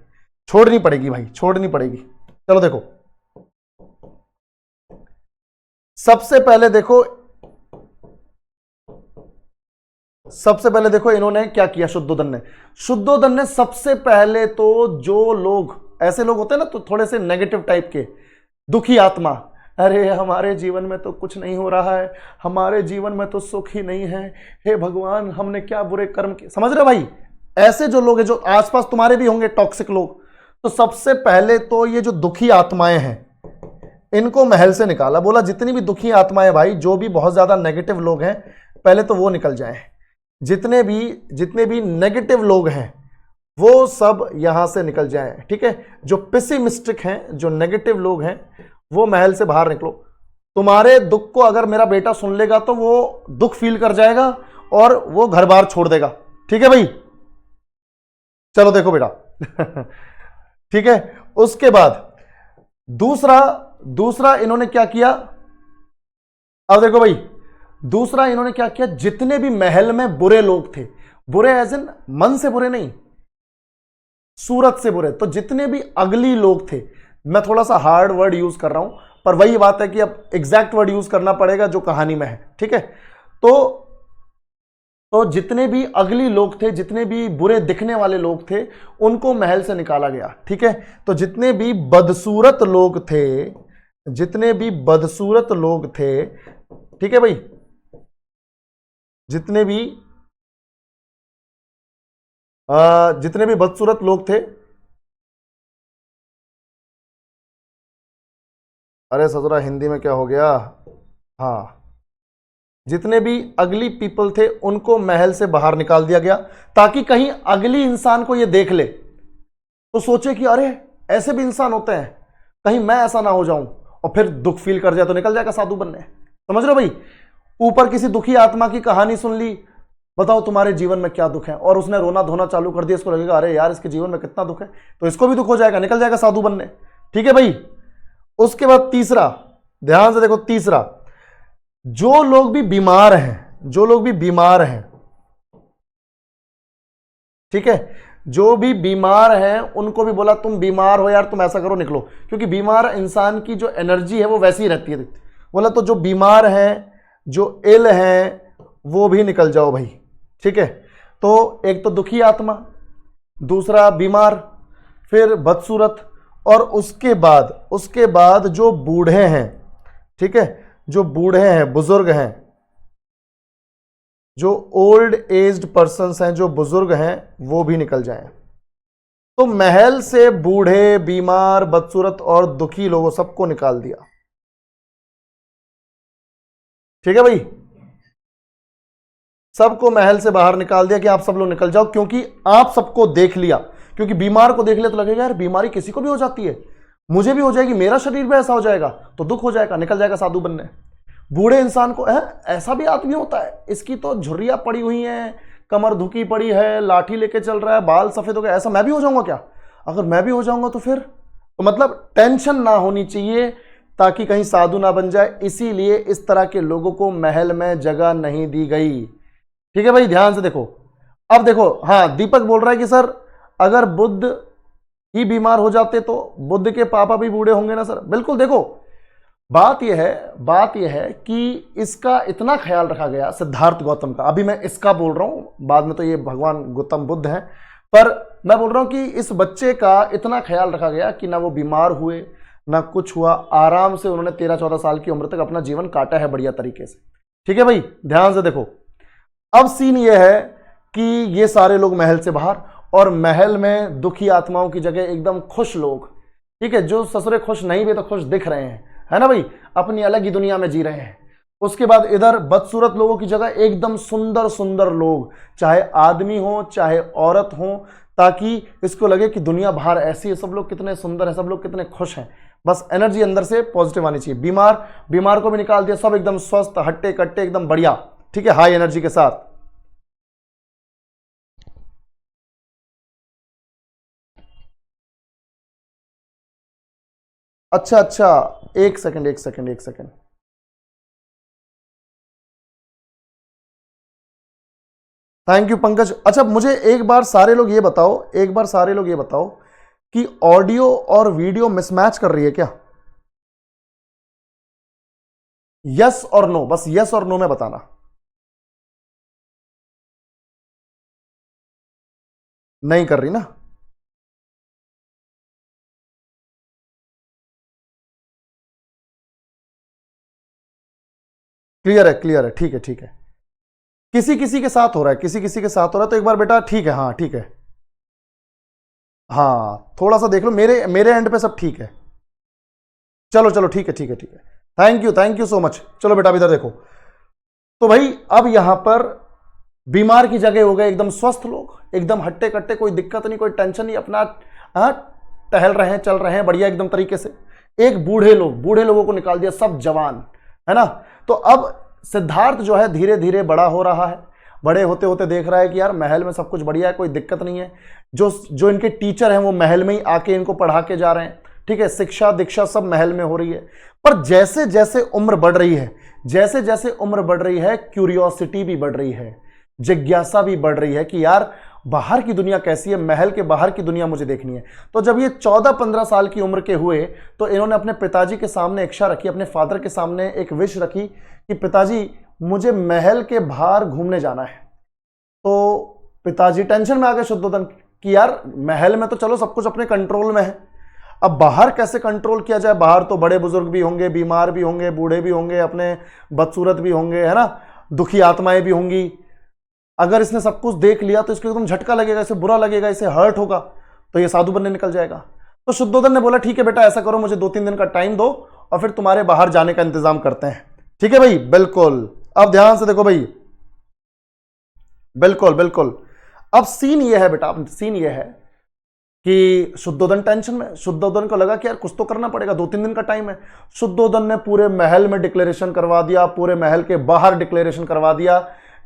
छोड़नी पड़ेगी भाई, छोड़नी पड़ेगी। चलो देखो, सबसे पहले देखो इन्होंने क्या किया। शुद्धोधन ने सबसे पहले तो जो लोग, ऐसे लोग होते हैं ना तो थोड़े से नेगेटिव टाइप के, दुखी आत्मा, अरे हमारे जीवन में तो कुछ नहीं हो रहा है, हमारे जीवन में तो सुख ही नहीं है, हे भगवान हमने क्या बुरे कर्म किए, समझ रहे भाई? ऐसे जो लोग हैं, जो आसपास तुम्हारे भी होंगे टॉक्सिक लोग, तो सबसे पहले तो ये जो दुखी आत्माएं हैं इनको महल से निकाला। बोला जितनी भी दुखी आत्माएं भाई, जो भी बहुत ज्यादा नेगेटिव लोग हैं, पहले तो वो निकल जाएं। जितने भी नेगेटिव लोग हैं वो सब यहां से निकल जाएं, ठीक है? जो पेसिमिस्टिक हैं, जो नेगेटिव लोग हैं, वो महल से बाहर निकलो। तुम्हारे दुख को अगर मेरा बेटा सुन लेगा तो वो दुख फील कर जाएगा और वो घर बार छोड़ देगा, ठीक है भाई? चलो देखो बेटा। ठीक है, उसके बाद दूसरा इन्होंने क्या किया, अब देखो भाई, दूसरा इन्होंने क्या किया, जितने भी महल में बुरे लोग थे, बुरे एज इन मन से बुरे नहीं, सूरत से बुरे, तो जितने भी अगली लोग थे, मैं थोड़ा सा हार्ड वर्ड यूज कर रहा हूं, पर वही बात है कि अब एग्जैक्ट वर्ड यूज करना पड़ेगा जो कहानी में है, ठीक है? तो जितने भी अगली लोग थे, जितने भी बुरे दिखने वाले लोग थे, उनको महल से निकाला गया, ठीक है? तो जितने भी बदसूरत लोग थे, ठीक है भाई, जितने भी बदसूरत लोग थे, अरे ससुरा हिंदी में क्या हो गया, हाँ, जितने भी अगली पीपल थे उनको महल से बाहर निकाल दिया गया, ताकि कहीं अगली इंसान को ये देख ले तो सोचे कि अरे ऐसे भी इंसान होते हैं, कहीं मैं ऐसा ना हो जाऊं, और फिर दुख फील कर जाए तो निकल जाएगा साधु बनने। समझ रहे हो भाई? ऊपर किसी दुखी आत्मा की कहानी सुन ली, बताओ तुम्हारे जीवन में क्या दुख है, और उसने रोना धोना चालू कर दिया, इसको लगेगा अरे यार इसके जीवन में कितना दुख है, तो इसको भी दुख हो जाएगा, निकल जाएगा साधु बनने, ठीक है भाई? उसके बाद तीसरा, ध्यान से देखो, तीसरा, जो लोग भी बीमार हैं, ठीक है, जो भी बीमार हैं उनको भी बोला तुम बीमार हो यार, तुम ऐसा करो निकलो, क्योंकि बीमार इंसान की जो एनर्जी है वो वैसी ही रहती है। बोला तो जो बीमार हैं, जो इल हैं, वो भी निकल जाओ भाई, ठीक है? तो एक तो दुखी आत्मा, दूसरा बीमार, फिर बदसूरत, और उसके बाद जो बूढ़े हैं, ठीक है, जो बूढ़े हैं, बुजुर्ग हैं, जो ओल्ड एज्ड पर्सन्स हैं, जो बुजुर्ग हैं, वो भी निकल जाएं। तो महल से बूढ़े, बीमार, बदसूरत और दुखी लोगों सबको निकाल दिया। ठीक है भाई, सबको महल से बाहर निकाल दिया कि आप सब लोग निकल जाओ, क्योंकि आप सबको देख लिया। क्योंकि बीमार को देख लिया तो लगेगा यार बीमारी किसी को भी हो जाती है, मुझे भी हो जाएगी, मेरा शरीर भी ऐसा हो जाएगा, तो दुख हो जाएगा, निकल जाएगा साधु बनने। बूढ़े इंसान को ऐसा भी आदमी होता है, इसकी तो झुर्रियां पड़ी हुई हैं, कमर धुकी पड़ी है, लाठी लेके चल रहा है, बाल सफेद हो गए, ऐसा मैं भी हो जाऊंगा क्या? अगर मैं भी हो जाऊंगा तो फिर तो मतलब टेंशन ना होनी चाहिए, ताकि कहीं साधु ना बन जाए। इसीलिए इस तरह के लोगों को महल में जगह नहीं दी गई। ठीक है भाई, ध्यान से देखो। अब देखो, हाँ दीपक बोल रहा है कि सर अगर बुद्ध ही बीमार हो जाते तो बुद्ध के पापा भी बूढ़े होंगे ना सर? बिल्कुल। देखो बात यह है कि इसका इतना ख्याल रखा गया, सिद्धार्थ गौतम का, अभी मैं इसका बोल रहा हूं, बाद में तो ये भगवान गौतम बुद्ध हैं, पर मैं बोल रहा हूं कि इस बच्चे का इतना ख्याल रखा गया कि ना वो बीमार हुए ना कुछ हुआ, आराम से उन्होंने 13-14 साल की उम्र तक अपना जीवन काटा है बढ़िया तरीके से। ठीक है भाई, ध्यान से देखो। अब सीन ये है कि ये सारे लोग महल से बाहर, और महल में दुखी आत्माओं की जगह एकदम खुश लोग, ठीक है, जो ससुरे खुश नहीं भी तो खुश दिख रहे हैं, है ना भाई, अपनी अलग ही दुनिया में जी रहे हैं। उसके बाद इधर बदसूरत लोगों की जगह एकदम सुंदर सुंदर लोग, चाहे आदमी हो चाहे औरत हो, ताकि इसको लगे कि दुनिया बाहर ऐसी है, सब लोग कितने सुंदर हैं, सब लोग कितने खुश हैं। बस एनर्जी अंदर से पॉजिटिव आनी चाहिए। बीमार को भी निकाल दिया, सब एकदम स्वस्थ, हट्टे कट्टे, एकदम बढ़िया, ठीक है, हाई एनर्जी के साथ। अच्छा अच्छा, एक सेकंड एक सेकंड एक सेकंड। Thank you Pankaj. अच्छा मुझे एक बार सारे लोग ये बताओ, कि ऑडियो और वीडियो मिसमैच कर रही है क्या? यस और नो, बस यस और नो में बताना। नहीं कर रही ना? क्लियर है, क्लियर है, ठीक है ठीक है। किसी किसी के साथ हो रहा है, किसी किसी के साथ हो रहा है, तो एक बार बेटा, ठीक है, हाँ ठीक है, हाँ थोड़ा सा देख लो, मेरे मेरे एंड पे सब ठीक है। चलो चलो, ठीक है ठीक है ठीक है, थैंक यू सो मच। चलो बेटा अब इधर देखो। तो भाई अब यहां पर बीमार की जगह हो गए एकदम स्वस्थ लोग, एकदम हट्टे कट्टे, कोई दिक्कत नहीं, कोई टेंशन नहीं, अपना हाँ टहल रहे हैं, चल रहे हैं बढ़िया एकदम तरीके से। एक बूढ़े लोगों को निकाल दिया, सब जवान, है ना? तो अब सिद्धार्थ जो है धीरे धीरे बड़ा हो रहा है, बड़े होते होते देख रहा है कि यार महल में सब कुछ बढ़िया है, कोई दिक्कत नहीं है। जो जो इनके टीचर हैं वो महल में ही आके इनको पढ़ा के जा रहे हैं, ठीक है, शिक्षा दीक्षा सब महल में हो रही है। पर जैसे जैसे उम्र बढ़ रही है, जैसे जैसे उम्र बढ़ रही है, क्यूरियोसिटी भी बढ़ रही है, जिज्ञासा भी बढ़ रही है कि यार बाहर की दुनिया कैसी है, महल के बाहर की दुनिया मुझे देखनी है। तो जब ये 14-15 साल की उम्र के हुए तो इन्होंने अपने पिताजी के सामने इच्छा रखी, अपने फादर के सामने एक विश रखी कि पिताजी मुझे महल के बाहर घूमने जाना है। तो पिताजी टेंशन में आ गए शुद्धोधन कि यार महल में तो चलो सब कुछ अपने कंट्रोल में है, अब बाहर कैसे कंट्रोल किया जाए? बाहर तो बड़े बुजुर्ग भी होंगे, बीमार भी होंगे, बूढ़े भी होंगे, अपने बदसूरत भी होंगे, है ना, दुखी आत्माएं भी होंगी। अगर इसने सब कुछ देख लिया तो इसको एकदम झटका लगेगा, इसे बुरा लगेगा, इसे हर्ट होगा, तो ये साधु बनने निकल जाएगा। तो शुद्धोधन ने बोला ठीक है बेटा, ऐसा करो, मुझे 2-3 दिन का टाइम दो और फिर तुम्हारे बाहर जाने का इंतजाम करते हैं। ठीक है भाई, बिल्कुल। अब ध्यान से देखो भाई, बिल्कुल बिल्कुल। अब सीन ये है बेटा, अब सीन ये है कि शुद्धोधन टेंशन में, शुद्धोधन को लगा कि यार कुछ तो करना पड़ेगा, 2-3 दिन का टाइम है। शुद्धोधन ने पूरे महल में डिक्लेरेशन करवा दिया, पूरे महल के बाहर डिक्लेरेशन करवा दिया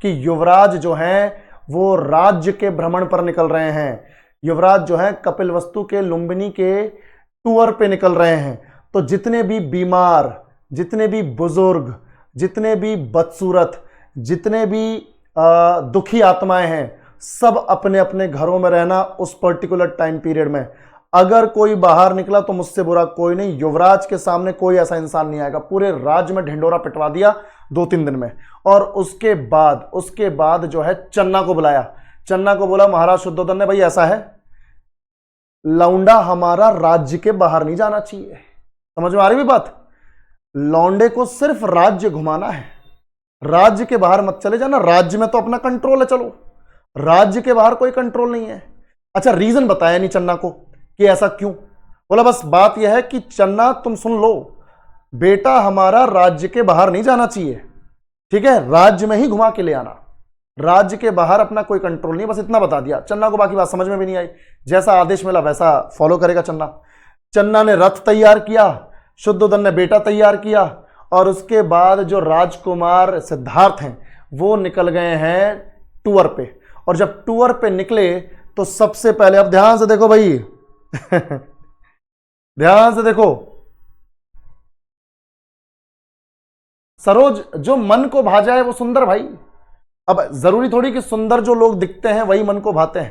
कि युवराज जो हैं वो राज्य के भ्रमण पर निकल रहे हैं, युवराज जो हैं कपिलवस्तु के लुंबिनी के टूर पे निकल रहे हैं। तो जितने भी बीमार, जितने भी बुजुर्ग, जितने भी बदसूरत, जितने भी दुखी आत्माएं हैं, सब अपने अपने घरों में रहना उस पर्टिकुलर टाइम पीरियड में। अगर कोई बाहर निकला तो मुझसे बुरा कोई नहीं, युवराज के सामने कोई ऐसा इंसान नहीं आएगा। पूरे राज्य में ढिंडोरा पिटवा दिया 2-3 दिन में। और उसके बाद जो है चन्ना को बुलाया, चन्ना को बोला महाराज शुद्धोधन ने, भाई ऐसा है, लौंडा हमारा राज्य के बाहर नहीं जाना चाहिए। समझ में आ रही भी बात? लौंडे को सिर्फ राज्य घुमाना है, राज्य के बाहर मत चले जाना, राज्य में तो अपना कंट्रोल है, चलो राज्य के बाहर कोई कंट्रोल नहीं है। अच्छा, रीजन बताया नहीं चन्ना को कि ऐसा क्यों। बोला बस बात यह है कि चन्ना तुम सुन लो, बेटा हमारा राज्य के बाहर नहीं जाना चाहिए, ठीक है, राज्य में ही घुमा के ले आना, राज्य के बाहर अपना कोई कंट्रोल नहीं, बस इतना बता दिया। चन्ना को बाकी बात समझ में भी नहीं आई, जैसा आदेश मिला वैसा फॉलो करेगा चन्ना। चन्ना ने रथ तैयार किया, शुद्धोदन ने बेटा तैयार किया, और उसके बाद जो राजकुमार सिद्धार्थ हैं वो निकल गए हैं टूर पे। और जब टूर पे निकले तो सबसे पहले, अब ध्यान से देखो भाई ध्यान से देखो सरोज, जो मन को भा जाए वो सुंदर भाई। अब जरूरी थोड़ी कि सुंदर जो लोग दिखते हैं वही मन को भाते हैं,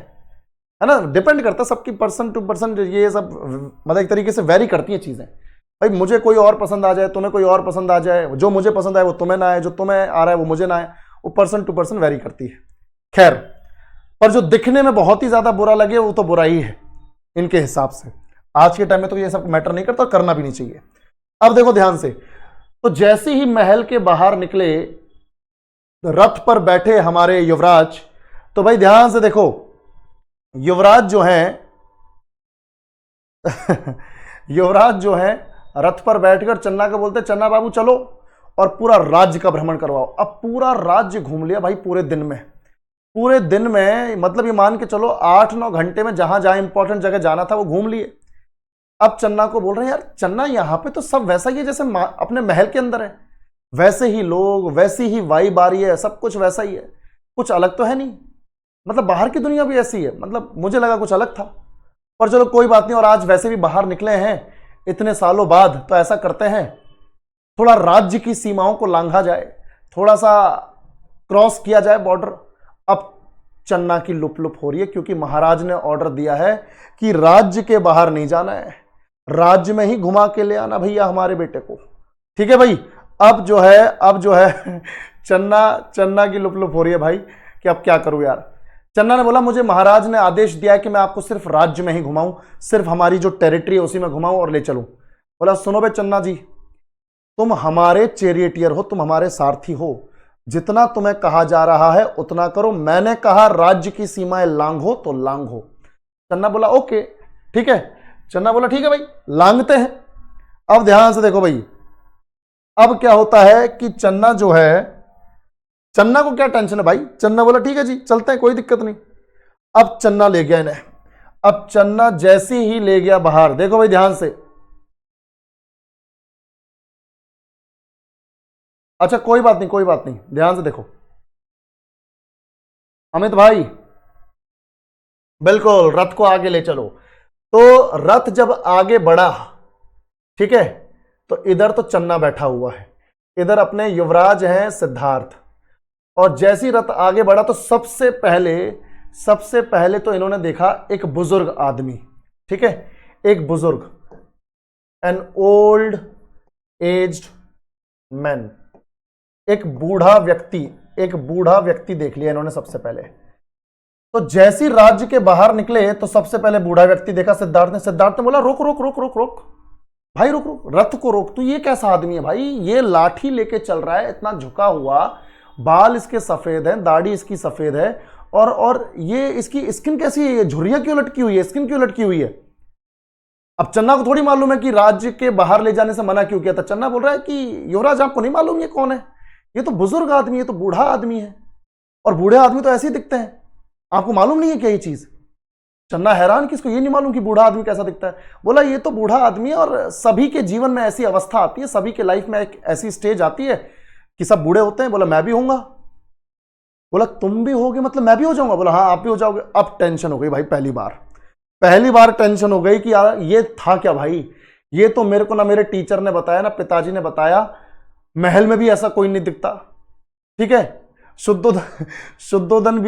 है ना, डिपेंड करता है सबकी पर्सन टू पर्सन, ये सब मतलब एक तरीके से वेरी करती हैं चीजें। भाई मुझे कोई और पसंद आ जाए, तुम्हें कोई और पसंद आ जाए, जो मुझे पसंद आए वो तुम्हें ना आए, जो तुम्हें आ रहा है वो मुझे ना आए, वो पर्सन टू पर्सन वेरी करती है। खैर, पर जो दिखने में बहुत ही ज्यादा बुरा लगे वो तो बुरा ही है इनके हिसाब से। आज के टाइम में तो ये सब मैटर नहीं करता, करना भी नहीं चाहिए। अब देखो ध्यान से, तो जैसे ही महल के बाहर निकले, रथ पर बैठे हमारे युवराज, तो भाई ध्यान से देखो, युवराज जो हैं युवराज जो हैं रथ पर बैठकर चन्ना को बोलते, चन्ना बाबू चलो और पूरा राज्य का भ्रमण करवाओ। अब पूरा राज्य घूम लिया भाई पूरे दिन में, पूरे दिन में मतलब ये मान के चलो 8-9 घंटे में जहां जहां इंपॉर्टेंट जगह जाना था वो घूम लिए। अब चन्ना को बोल रहे हैं, यार चन्ना यहां पे तो सब वैसा ही है जैसे अपने महल के अंदर है, वैसे ही लोग, वैसी ही वाइब आ रही है, सब कुछ वैसा ही है, कुछ अलग तो है नहीं, मतलब बाहर की दुनिया भी ऐसी है, मतलब मुझे लगा कुछ अलग था, पर चलो कोई बात नहीं। और आज वैसे भी बाहर निकले हैं इतने सालों बाद, तो ऐसा करते हैं थोड़ा राज्य की सीमाओं को लांघा जाए, थोड़ा सा क्रॉस किया जाए बॉर्डर। अब चन्ना की लुप लुप हो रही है, क्योंकि महाराज ने ऑर्डर दिया है कि राज्य के बाहर नहीं जाना है, राज्य में ही घुमा के ले आना भैया हमारे बेटे को, ठीक है भाई। अब जो है चन्ना की लुप लुप हो रही है भाई कि अब क्या करूं यार। चन्ना ने बोला, मुझे महाराज ने आदेश दिया है कि मैं आपको सिर्फ राज्य में ही घुमाऊं, सिर्फ हमारी जो टेरिटरी है उसी में घुमाऊं और ले चलूं। बोला सुनो बे चन्ना जी, तुम हमारे चैरियटियर हो, तुम हमारे सारथी हो, जितना तुम्हें कहा जा रहा है उतना करो, मैंने कहा राज्य की सीमाएं लांघो तो लांघो। चन्ना बोला ओके ठीक है, चन्ना बोला ठीक है भाई लांघते हैं। अब ध्यान से देखो भाई, अब क्या होता है कि चन्ना जो है, चन्ना को क्या टेंशन है भाई, चन्ना बोला ठीक है जी चलते हैं कोई दिक्कत नहीं। अब चन्ना ले गया इन्हें, अब चन्ना जैसे ही ले गया बाहर, देखो भाई ध्यान से, अच्छा कोई बात नहीं कोई बात नहीं, ध्यान से देखो अमित भाई, बिल्कुल रथ को आगे ले चलो। तो रथ जब आगे बढ़ा, ठीक है, तो इधर तो चन्ना बैठा हुआ है, इधर अपने युवराज हैं सिद्धार्थ, और जैसी रथ आगे बढ़ा तो सबसे पहले तो इन्होंने देखा एक बुजुर्ग आदमी, ठीक है, एक बुजुर्ग, एन ओल्ड एज्ड मैन, एक बूढ़ा व्यक्ति देख लिया इन्होंने सबसे पहले। तो जैसी राज्य के बाहर निकले तो सबसे पहले बूढ़ा व्यक्ति देखा सिद्धार्थ ने बोला रोक रोक रोक रोक रोक भाई, रोक रोक रथ को रोक, तू ये कैसा आदमी है भाई, ये लाठी लेके चल रहा है, इतना झुका हुआ, बाल इसके सफेद हैं, दाढ़ी इसकी सफेद है, और ये इसकी स्किन कैसी है, ये झुर्रियां क्यों लटकी हुई है, स्किन क्यों लटकी हुई है। अब चन्ना को थोड़ी मालूम है कि राज्य के बाहर ले जाने से मना क्यों किया था। चन्ना बोल रहा है कि युवराज आपको नहीं मालूम ये कौन है, ये तो बुजुर्ग आदमी है, तो बूढ़ा आदमी है, और बूढ़े आदमी तो ऐसे ही दिखते हैं, आपको मालूम नहीं है क्या ये चीज। चन्ना हैरान कि इसको ये नहीं मालूम कि बूढ़ा आदमी कैसा दिखता है। बोला ये तो बूढ़ा आदमी है, और सभी के जीवन में ऐसी अवस्था आती है, सभी के लाइफ में एक ऐसी स्टेज आती है कि सब बूढ़े होते हैं। बोला मैं भी होऊंगा। बोला तुम भी होगे मतलब मैं भी हो जाऊंगा। बोला हाँ आप भी हो जाओगे। अब टेंशन हो गई भाई, पहली बार टेंशन हो गई कि यार ये था क्या भाई, ये तो मेरे को ना मेरे टीचर ने बताया ना पिताजी ने बताया, महल में भी ऐसा कोई नहीं दिखता, ठीक है। शुद्धोदन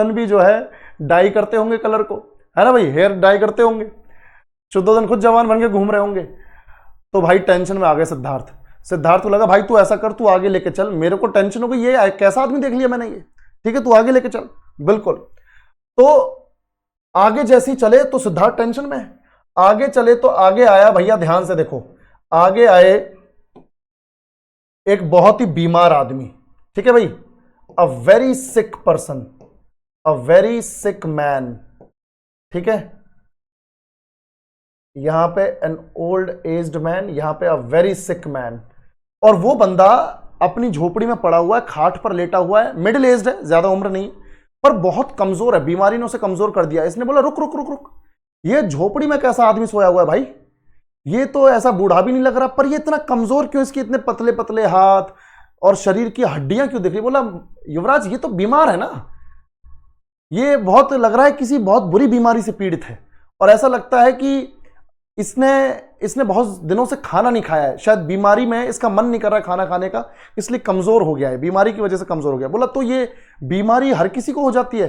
भी जो है डाई करते होंगे कलर को, है ना भाई, हेयर डाई करते होंगे, शुद्धोदन खुद जवान बन के घूम रहे होंगे। तो भाई टेंशन में आ गए सिद्धार्थ को लगा भाई तू ऐसा कर, तू आगे लेके चल, मेरे को टेंशन हो गई, ये कैसा आदमी देख लिया मैंने ये, ठीक है तू आगे लेके चल। बिल्कुल। तो आगे जैसे ही चले तो सिद्धार्थ टेंशन में, आगे चले तो आगे आया भैया, ध्यान से देखो, आगे आए एक बहुत ही बीमार आदमी, ठीक है भाई, a very sick person, a very sick man, ठीक है, यहां पे एन ओल्ड एज्ड मैन, यहां पे अ वेरी सिक मैन। और वो बंदा अपनी झोपड़ी में पड़ा हुआ है, खाट पर लेटा हुआ है, मिडिल एज्ड है, ज्यादा उम्र नहीं, पर बहुत कमजोर है, बीमारी ने उसे कमजोर कर दिया। इसने बोला रुक रुक रुक रुक, ये झोपड़ी में कैसा आदमी सोया हुआ है भाई, ये तो ऐसा बूढ़ा भी नहीं लग रहा, पर ये इतना कमजोर क्यों, इसके इतने पतले पतले हाथ और शरीर की हड्डियां क्यों दिख रही। बोला युवराज ये तो बीमार है ना, ये बहुत लग रहा है किसी बहुत बुरी बीमारी से पीड़ित है, और ऐसा लगता है कि इसने इसने बहुत दिनों से खाना नहीं खाया है, शायद बीमारी में इसका मन नहीं कर रहा है खाना खाने का, इसलिए कमजोर हो गया है, बीमारी की वजह से कमजोर हो गया। बोला तो ये बीमारी हर किसी को हो जाती है।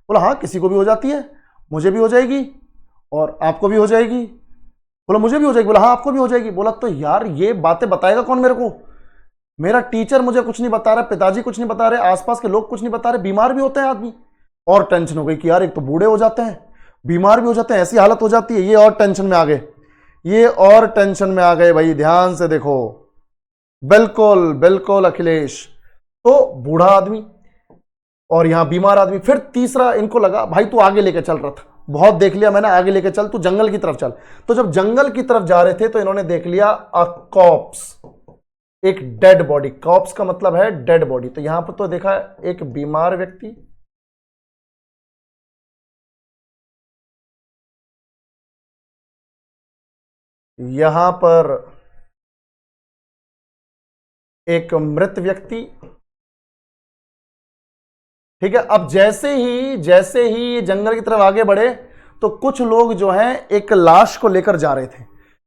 बोला हाँ किसी को भी हो जाती है, मुझे भी हो जाएगी और आपको भी हो जाएगी। बोला मुझे भी हो जाएगी। बोला हाँ आपको भी हो जाएगी। बोला तो यार ये बातें बताएगा कौन मेरे को, मेरा टीचर मुझे कुछ नहीं बता रहा, पिताजी कुछ नहीं बता रहे, आसपास के लोग कुछ नहीं बता रहे, बीमार भी होते हैं आदमी। और टेंशन हो गई कि यार एक तो बूढ़े हो जाते हैं, बीमार भी हो जाते हैं, ऐसी हालत हो जाती है। ये और टेंशन में आ गए, ये और टेंशन में आ गए भाई, ध्यान से देखो। बिल्कुल बिल्कुल अखिलेश, तो बूढ़ा आदमी और यहां बीमार आदमी। फिर तीसरा इनको लगा भाई तू आगे लेके चल रहा था, बहुत देख लिया मैंने, आगे लेके चल, तू जंगल की तरफ चल। तो जब जंगल की तरफ जा रहे थे तो इन्होंने देख लिया अ कॉप्स, एक डेड बॉडी। कॉप्स का मतलब है डेड बॉडी। तो यहां पर तो देखा एक बीमार व्यक्ति, यहां पर एक मृत व्यक्ति, ठीक है। अब जैसे ही जंगल की तरफ आगे बढ़े तो कुछ लोग जो हैं एक लाश को लेकर जा रहे थे।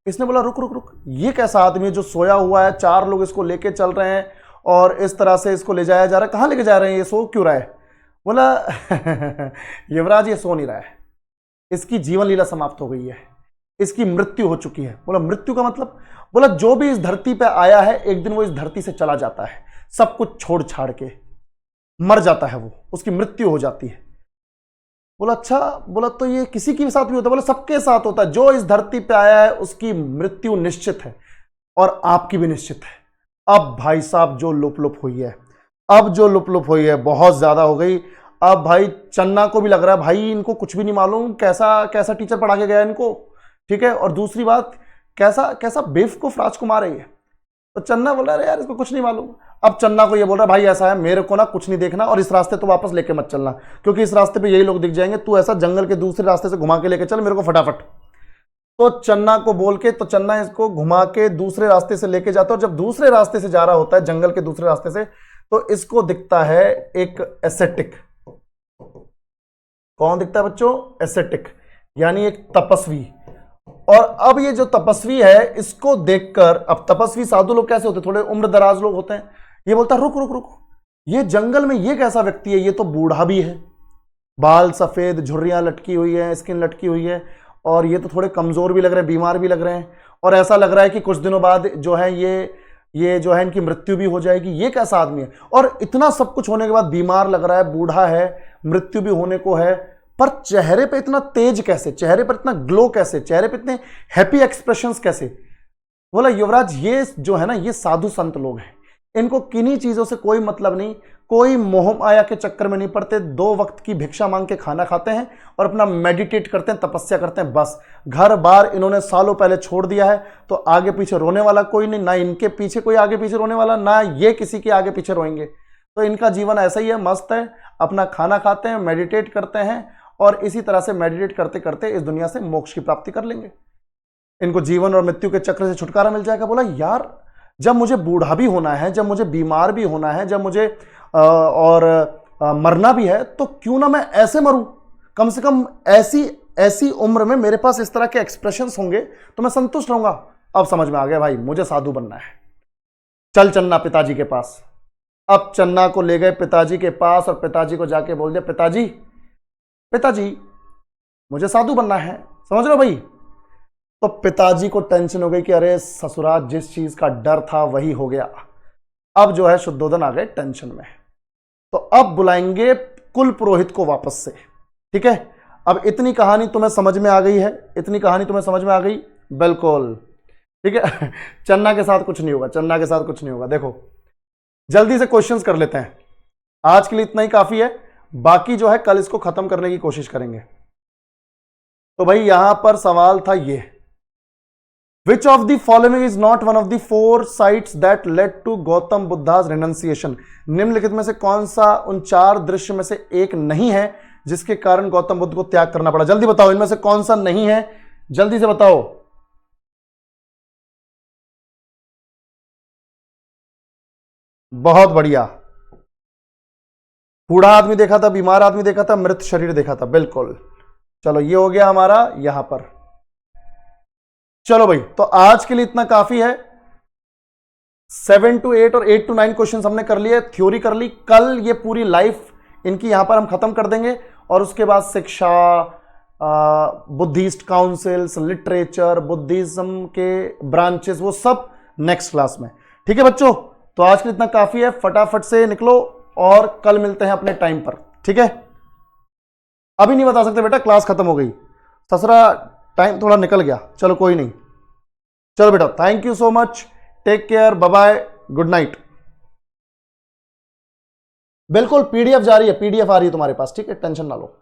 इसने बोला रुक रुक रुक, ये कैसा आदमी है जो सोया हुआ है, चार लोग इसको लेके चल रहे हैं और इस तरह से इसको ले जाया जा रहा है, कहां लेके जा रहे हैं, ये सो क्यों रहा है। बोला युवराज ये सो नहीं रहा है, इसकी जीवन लीला समाप्त हो गई है, इसकी मृत्यु हो चुकी है। बोला मृत्यु का मतलब। बोला जो भी इस धरती पे आया है एक दिन वो इस धरती से चला जाता है, सब कुछ छोड़ छाड़ के मर जाता है, वो उसकी मृत्यु हो जाती है। बोला अच्छा। बोला तो ये किसी के साथ भी होता है। बोला सबके साथ होता है, जो इस धरती पे आया है उसकी मृत्यु निश्चित है और आपकी भी निश्चित है। अब भाई साहब जो लुप लुप हुई है, अब जो लुप लुप हुई है बहुत ज्यादा हो गई। अब भाई चन्ना को भी लग रहा है भाई इनको कुछ भी नहीं मालूम, कैसा कैसा टीचर पढ़ा के गया इनको, ठीक है। और दूसरी बात कैसा कैसा बेवकूफ राजकुमार है ये। तो चन्ना बोल रहा है यार इसको कुछ नहीं मालूम। अब चन्ना को ये बोल रहा है भाई ऐसा है, मेरे को ना कुछ नहीं देखना और इस रास्ते तो वापस लेके मत चलना, क्योंकि इस रास्ते पे यही लोग दिख जाएंगे, तू ऐसा जंगल के दूसरे रास्ते से घुमा के लेके चल मेरे को फटाफट। तो चन्ना को बोल के, तो चन्ना इसको घुमा के दूसरे रास्ते से लेके जाता है। और जब दूसरे रास्ते से जा रहा होता है, जंगल के दूसरे रास्ते से, तो इसको दिखता है एक एसेटिक। कौन दिखता है बच्चों, एसेटिक, यानी एक तपस्वी। और अब ये जो तपस्वी है इसको देखकर, अब तपस्वी साधु लोग कैसे होते, थोड़े उम्र दराज लोग होते हैं। ये बोलता रुक रुक रुक, ये जंगल में ये कैसा व्यक्ति है, ये तो बूढ़ा भी है, बाल सफेद, झुर्रियां लटकी हुई है, स्किन लटकी हुई है, और ये तो थोड़े कमजोर भी लग रहे हैं, बीमार भी लग रहे हैं, और ऐसा लग रहा है कि कुछ दिनों बाद जो है ये जो है इनकी मृत्यु भी हो जाएगी। ये कैसा आदमी है, और इतना सब कुछ होने के बाद बीमार लग रहा है, बूढ़ा है, मृत्यु भी होने को है, पर चेहरे पे इतना तेज कैसे, चेहरे पर इतना ग्लो कैसे, चेहरे पे इतने हैप्पी एक्सप्रेशंस कैसे। बोला युवराज ये जो है ना, ये साधु संत लोग हैं, इनको किन्हीं चीजों से कोई मतलब नहीं, कोई मोह माया के चक्कर में नहीं पड़ते, 2 वक्त की भिक्षा मांग के खाना खाते हैं और अपना मेडिटेट करते हैं, तपस्या करते हैं, बस। घर बार इन्होंने सालों पहले छोड़ दिया है, तो आगे पीछे रोने वाला कोई नहीं, ना इनके पीछे कोई आगे पीछे रोने वाला, ना ये किसी के आगे पीछे रोएंगे। तो इनका जीवन ऐसा ही है, मस्त है, अपना खाना खाते हैं, मेडिटेट करते हैं, और इसी तरह से मेडिटेट करते करते इस दुनिया से मोक्ष की प्राप्ति कर लेंगे, इनको जीवन और मृत्यु के चक्र से छुटकारा मिल जाएगा। बोला यार जब मुझे बूढ़ा भी होना है, जब मुझे बीमार भी होना है, जब मुझे मरना भी है, तो क्यों ना मैं ऐसे मरूं, कम से कम ऐसी उम्र में मेरे पास इस तरह के एक्सप्रेशंस होंगे तो मैं संतुष्ट रहूंगा। अब समझ में आ गया भाई मुझे साधु बनना है, चल चन्ना पिताजी के पास। अब चन्ना को ले गए पिताजी के पास और पिताजी को जाके बोल दिया पिताजी मुझे साधु बनना है, समझ रहे हो भाई। तो पिताजी को टेंशन हो गई कि अरे ससुराल, जिस चीज का डर था वही हो गया। अब जो है शुद्धोधन आ गए टेंशन में, तो अब बुलाएंगे कुल पुरोहित को वापस से, ठीक है। अब इतनी कहानी तुम्हें समझ में आ गई है, इतनी कहानी तुम्हें समझ में आ गई, बिल्कुल ठीक है। चन्ना के साथ कुछ नहीं होगा, चन्ना के साथ कुछ नहीं होगा। देखो जल्दी से क्वेश्चंस कर लेते हैं, आज के लिए इतना ही काफी है, बाकी जो है कल इसको खत्म करने की कोशिश करेंगे। तो भाई यहां पर सवाल था ये, which of the following is not one of the 4 sites that led to Gautam Buddha's renunciation. निम्नलिखित में से कौन सा उन 4 दृश्य में से एक नहीं है जिसके कारण गौतम बुद्ध को त्याग करना पड़ा? जल्दी बताओ, इनमें से कौन सा नहीं है, जल्दी से बताओ। बहुत बढ़िया, बूढ़ा आदमी देखा था, बीमार आदमी देखा था, मृत शरीर देखा था, बिल्कुल। चलो ये हो गया हमारा यहां पर। चलो भाई, तो आज के लिए इतना काफी है। 7 to 8 और 8 to 9 क्वेश्चन हमने कर लिए, थ्योरी कर ली। कल ये पूरी लाइफ इनकी यहां पर हम खत्म कर देंगे, और उसके बाद शिक्षा, बुद्धिस्ट काउंसिल्स, लिटरेचर, बुद्धिज्म के ब्रांचेस, वो सब नेक्स्ट क्लास में। ठीक है बच्चों, तो आज के लिए इतना काफी है, फटाफट से निकलो और कल मिलते हैं अपने टाइम पर। ठीक है, अभी नहीं बता सकते बेटा, क्लास खत्म हो गई, ससरा टाइम थोड़ा निकल गया। चलो कोई नहीं, चलो बेटा, thank you so much, take care, bye bye, good night. बिल्कुल पीडीएफ जा रही है, पीडीएफ आ रही है तुम्हारे पास, ठीक है, टेंशन ना लो।